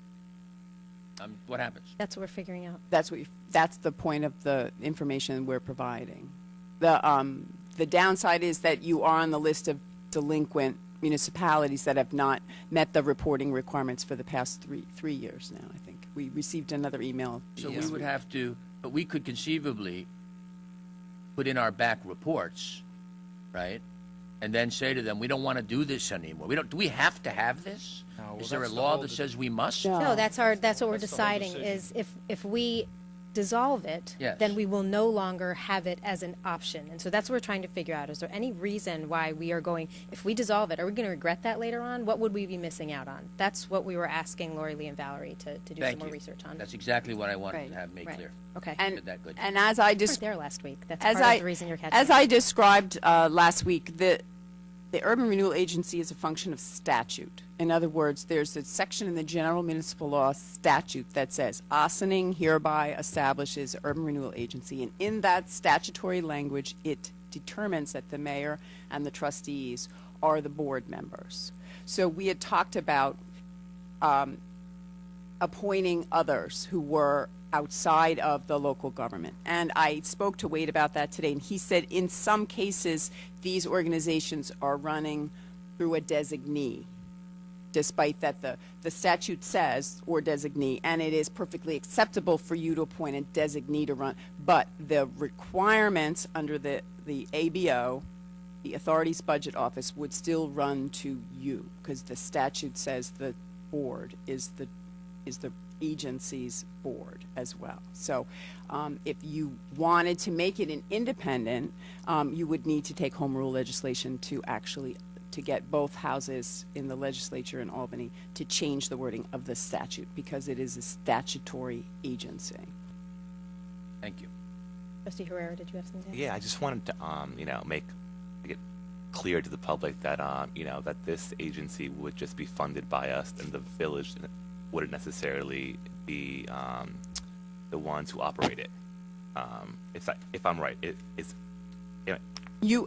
What happens? That's what we're figuring out. That's the point of the information we're providing. The downside is that you are on the list of delinquent municipalities that have not met the reporting requirements for the past three years now, I think. We received another email. So we would have to, but we could conceivably put in our back reports, right? And then say to them, we don't want to do this anymore. Do we have to have this? Is there a law that says we must? No, that's what we're deciding is if we dissolve it, Yes. then we will no longer have it as an option. And so that's what we're trying to figure out. Is there any reason why we are going, if we dissolve it, are we going to regret that later on? What would we be missing out on? That's what we were asking Lori Lee and Valerie to do Thank some more you. research on. That's exactly what I wanted Right, to have made right. clear. Okay. You did that good. And as I You just weren't there last week. That's as part I of the reason you're catching as up. I described last week, the Urban Renewal Agency is a function of statute. In other words, there's a section in the General Municipal Law statute that says, Ossining hereby establishes Urban Renewal Agency. And in that statutory language, it determines that the mayor and the trustees are the board members. So we had talked about appointing others who were outside of the local government. And I spoke to Wade about that today, and he said in some cases, these organizations are running through a designee, despite that the statute says, or designee, and it is perfectly acceptable for you to appoint a designee to run. But the requirements under the ABO, the Authority's Budget Office, would still run to you, because the statute says the board is the agency's board as well. So if you wanted to make it an independent, you would need to take home rule legislation to get both houses in the legislature in Albany to change the wording of the statute, because it is a statutory agency. Thank you. Trustee Herrera, did you have something to add? Yeah, I just wanted to, make it clear to the public that, that this agency would just be funded by us, and the village wouldn't necessarily be the ones who operate it. If I'm right, is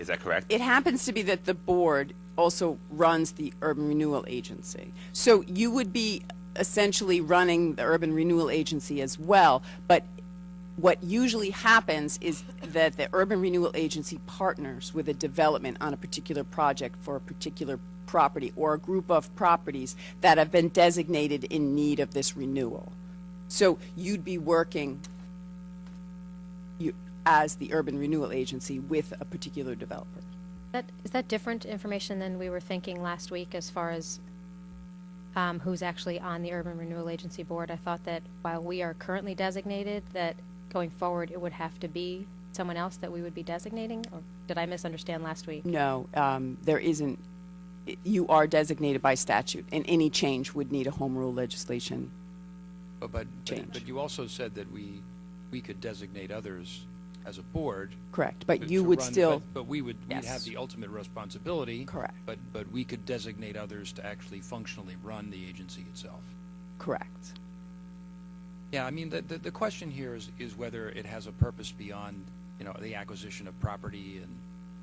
that correct? It happens to be that the board also runs the Urban Renewal Agency. So you would be essentially running the Urban Renewal Agency as well, but what usually happens is that the Urban Renewal Agency partners with a development on a particular project for a particular property or a group of properties that have been designated in need of this renewal. So you'd be working as the Urban Renewal Agency with a particular developer. Is that different information than we were thinking last week as far as who's actually on the Urban Renewal Agency board? I thought that while we are currently designated, that going forward it would have to be someone else that we would be designating? Or did I misunderstand last week? No, there isn't you are designated by statute, and any change would need a home rule legislation. But Change. you also said that we could designate others as a board. Correct, but to- you to would run- still. But we'd Yes. have the ultimate responsibility. Correct. But we could designate others to actually functionally run the agency itself. Correct. Yeah, I mean, the question here is whether it has a purpose beyond, the acquisition of property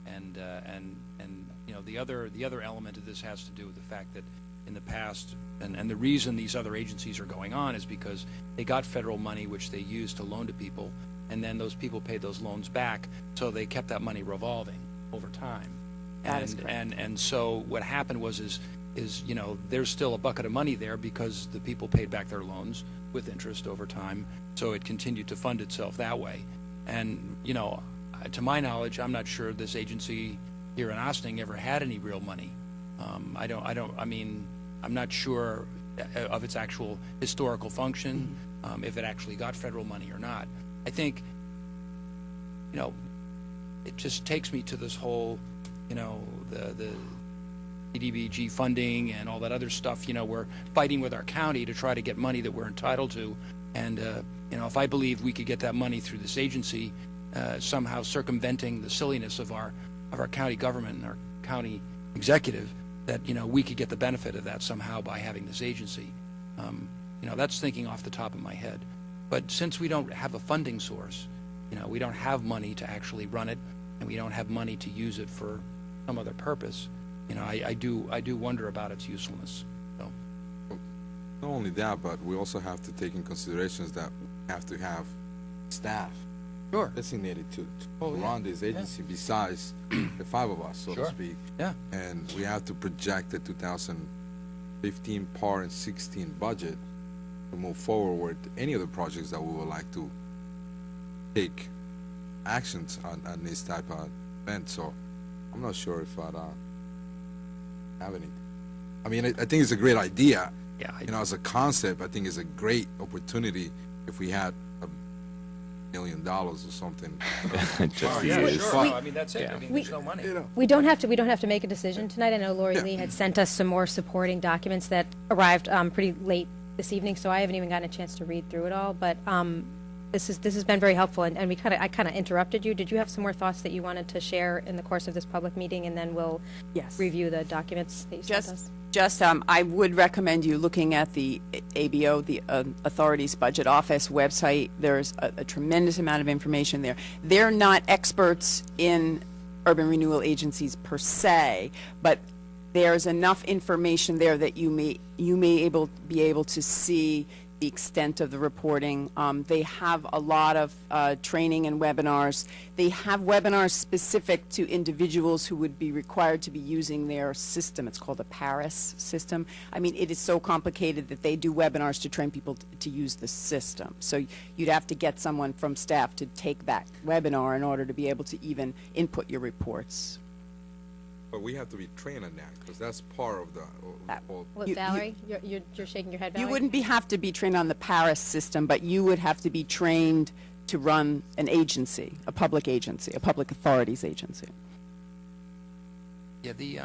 and the other element of this has to do with the fact that in the past, and the reason these other agencies are going on is because they got federal money which they used to loan to people, and then those people paid those loans back, so they kept that money revolving over time. That is correct. And so what happened is there's still a bucket of money there because the people paid back their loans with interest over time, so it continued to fund itself that way. And to my knowledge, I'm not sure this agency here in Ossining ever had any real money. I'm not sure of its actual historical function, if it actually got federal money or not. I think, it just takes me to this whole, the CDBG funding and all that other stuff. We're fighting with our county to try to get money that we're entitled to. And, if I believe we could get that money through this agency, somehow circumventing the silliness of our county government and our county executive, that, we could get the benefit of that somehow by having this agency. That's thinking off the top of my head. But since we don't have a funding source, we don't have money to actually run it, and we don't have money to use it for some other purpose, I do wonder about its usefulness. So. Not only that, but we also have to take in considerations that we have to have staff designated to run this agency besides the five of us, so to speak. Yeah. And we have to project the 2015 PAR and 16 budget to move forward with any of the projects that we would like to take actions on this type of event. So I'm not sure if I'd have anything. I mean, I think it's a great idea. Yeah. As a concept, I think it's a great opportunity if we had $1 million or something. Just Yeah, use. sure. I mean, that's it. I mean, there's no money. We don't have to make a decision tonight. I know Lori Lee had sent us some more supporting documents that arrived pretty late this evening, so I haven't even gotten a chance to read through it all. But this has been very helpful, and I kind of interrupted you. Did you have some more thoughts that you wanted to share in the course of this public meeting, and then we'll review the documents that you sent us? I would recommend you looking at the ABO, the Authorities Budget Office website. There's a tremendous amount of information there. They're not experts in urban renewal agencies per se, but there's enough information there that you may be able to see the extent of the reporting. They have a lot of training and webinars. They have webinars specific to individuals who would be required to be using their system. It's called a PARIS system. I mean, it is so complicated that they do webinars to train people to use the system. So you'd have to get someone from staff to take that webinar in order to be able to even input your reports. But we have to be trained on that, because that's part of the whole. What, Valerie? You're shaking your head, Valerie? You wouldn't have to be trained on the PARIS system, but you would have to be trained to run an agency, a public authorities agency. Yeah, the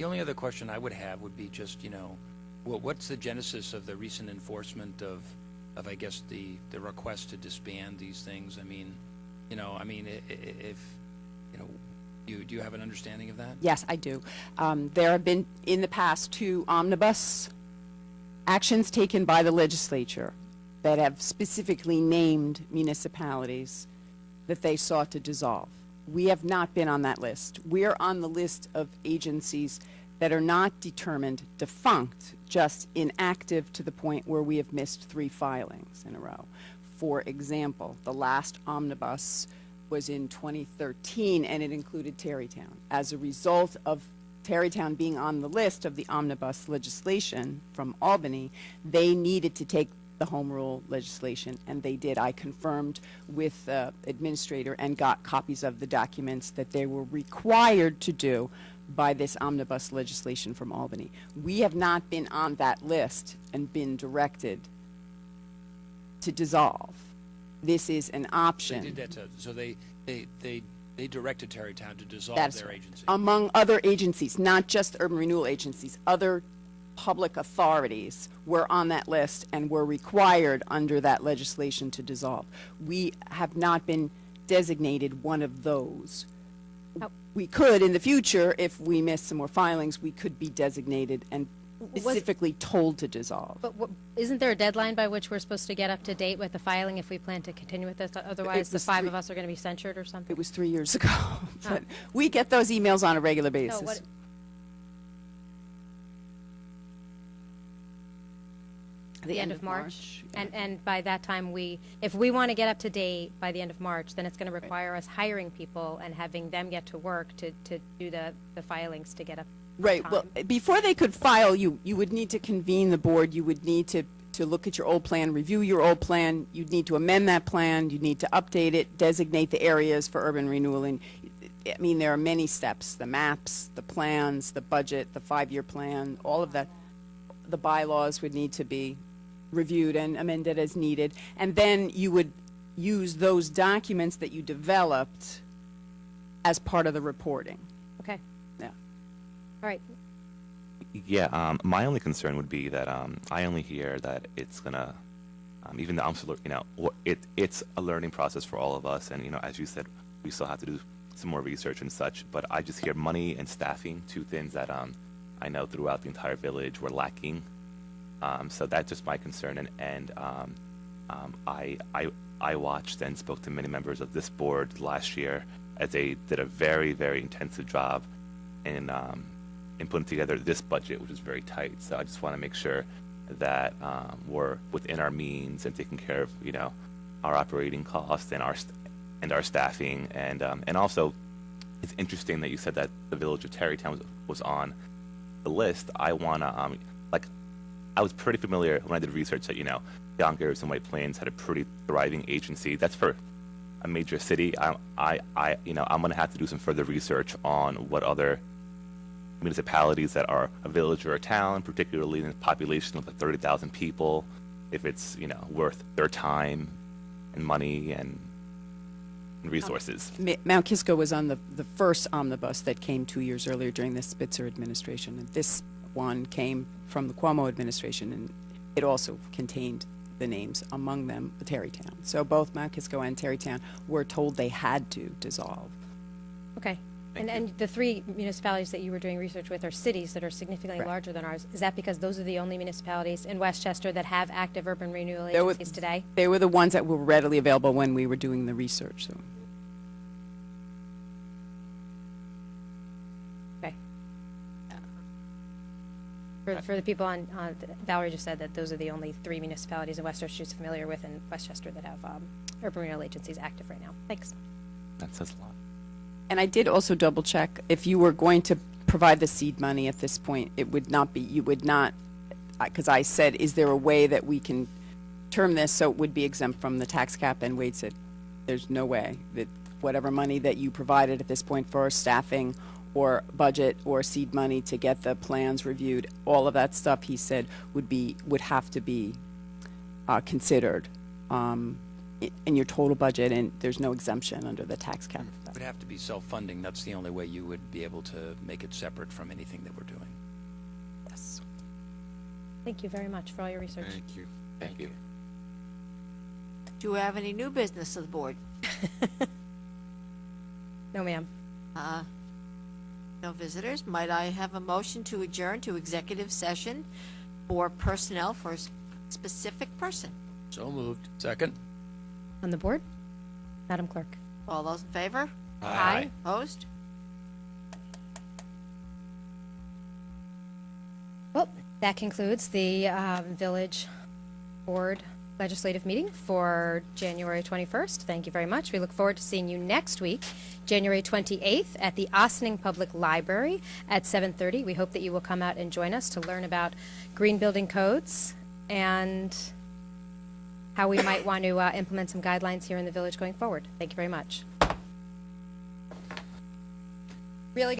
only other question I would have would be just, what's the genesis of the recent enforcement of I guess, the request to disband these things? I mean, do you have an understanding of that? Yes, I do. There have been, in the past, 2 omnibus actions taken by the legislature that have specifically named municipalities that they sought to dissolve. We have not been on that list. We're on the list of agencies that are not determined defunct, just inactive to the point where we have missed 3 filings in a row. For example, the last omnibus was in 2013, and it included Tarrytown. As a result of Tarrytown being on the list of the omnibus legislation from Albany, they needed to take the home rule legislation, and they did. I confirmed with the administrator and got copies of the documents that they were required to do by this omnibus legislation from Albany. We have not been on that list and been directed to dissolve. This is an option. They did that, so they They directed Tarrytown to dissolve That's their right. agency. Among other agencies, not just urban renewal agencies, other public authorities were on that list and were required under that legislation to dissolve. We have not been designated one of those. We could, in the future, if we miss some more filings, we could be designated and specifically told to dissolve. But isn't there a deadline by which we're supposed to get up to date with the filing if we plan to continue with this? Otherwise, the was 5 of us are going to be censured or something? It was 3 years ago, but we get those emails on a regular basis. So what, the end of March. And by that time, if we want to get up to date by the end of March, then it's going to require us hiring people and having them get to work to do the filings to get up. Right. Well, before they could file, you would need to convene the board. You would need to look at your old plan, review your old plan. You'd need to amend that plan. You'd need to update it, designate the areas for urban renewal. And I mean, there are many steps: the maps, the plans, the budget, the 5-year plan, all of that. The bylaws would need to be reviewed and amended as needed. And then you would use those documents that you developed as part of the reporting. Okay. Yeah. All right. Yeah, my only concern would be that I only hear that it's gonna, even though I'm still, it's a learning process for all of us, and as you said, we still have to do some more research and such. But I just hear money and staffing, two things that I know throughout the entire village we're lacking. So that's just my concern, and I watched and spoke to many members of this board last year as they did a very, very intensive job in putting together this budget, which is very tight. So I just want to make sure that we're within our means and taking care of our operating costs and our staffing, and also it's interesting that you said that the village of Tarrytown was on the list. I want to I was pretty familiar when I did research that Yonkers and White Plains had a pretty thriving agency. That's for a major city. I'm going to have to do some further research on what other municipalities that are a village or a town, particularly in a population of 30,000 people, if it's worth their time and money and resources. Mount Kisco was on the first omnibus that came 2 years earlier during the Spitzer administration, and this one came from the Cuomo administration, and it also contained the names, among them Tarrytown. So both Mount Kisco and Tarrytown were told they had to dissolve. Okay. And the 3 municipalities that you were doing research with are cities that are significantly larger than ours. Is that because those are the only municipalities in Westchester that have active urban renewal agencies today? They were the ones that were readily available when we were doing the research. So. Okay. For the people on, Valerie just said that those are the only 3 municipalities in Westchester she's familiar with in Westchester that have urban renewal agencies active right now. Thanks. That says a lot. And I did also double check, if you were going to provide the seed money at this point, it would not be, you would not, because I said, is there a way that we can term this so it would be exempt from the tax cap? And Wade said, there's no way that whatever money that you provided at this point for staffing or budget or seed money to get the plans reviewed, all of that stuff, he said, would have to be considered in your total budget, and there's no exemption under the tax cap. It would have to be self-funding. That's the only way you would be able to make it separate from anything that we're doing. Yes. Thank you very much for all your research. Thank you. Thank you. Do we have any new business of the board? No, ma'am. No visitors. Might I have a motion to adjourn to executive session for personnel for a specific person? So moved. Second. On the board? Madam Clerk. All those in favor? Aye. Opposed? Well, that concludes the Village Board legislative meeting for January 21st. Thank you very much. We look forward to seeing you next week, January 28th, at the Ossining Public Library at 7:30. We hope that you will come out and join us to learn about green building codes and how we might want to implement some guidelines here in the village going forward. Thank you very much.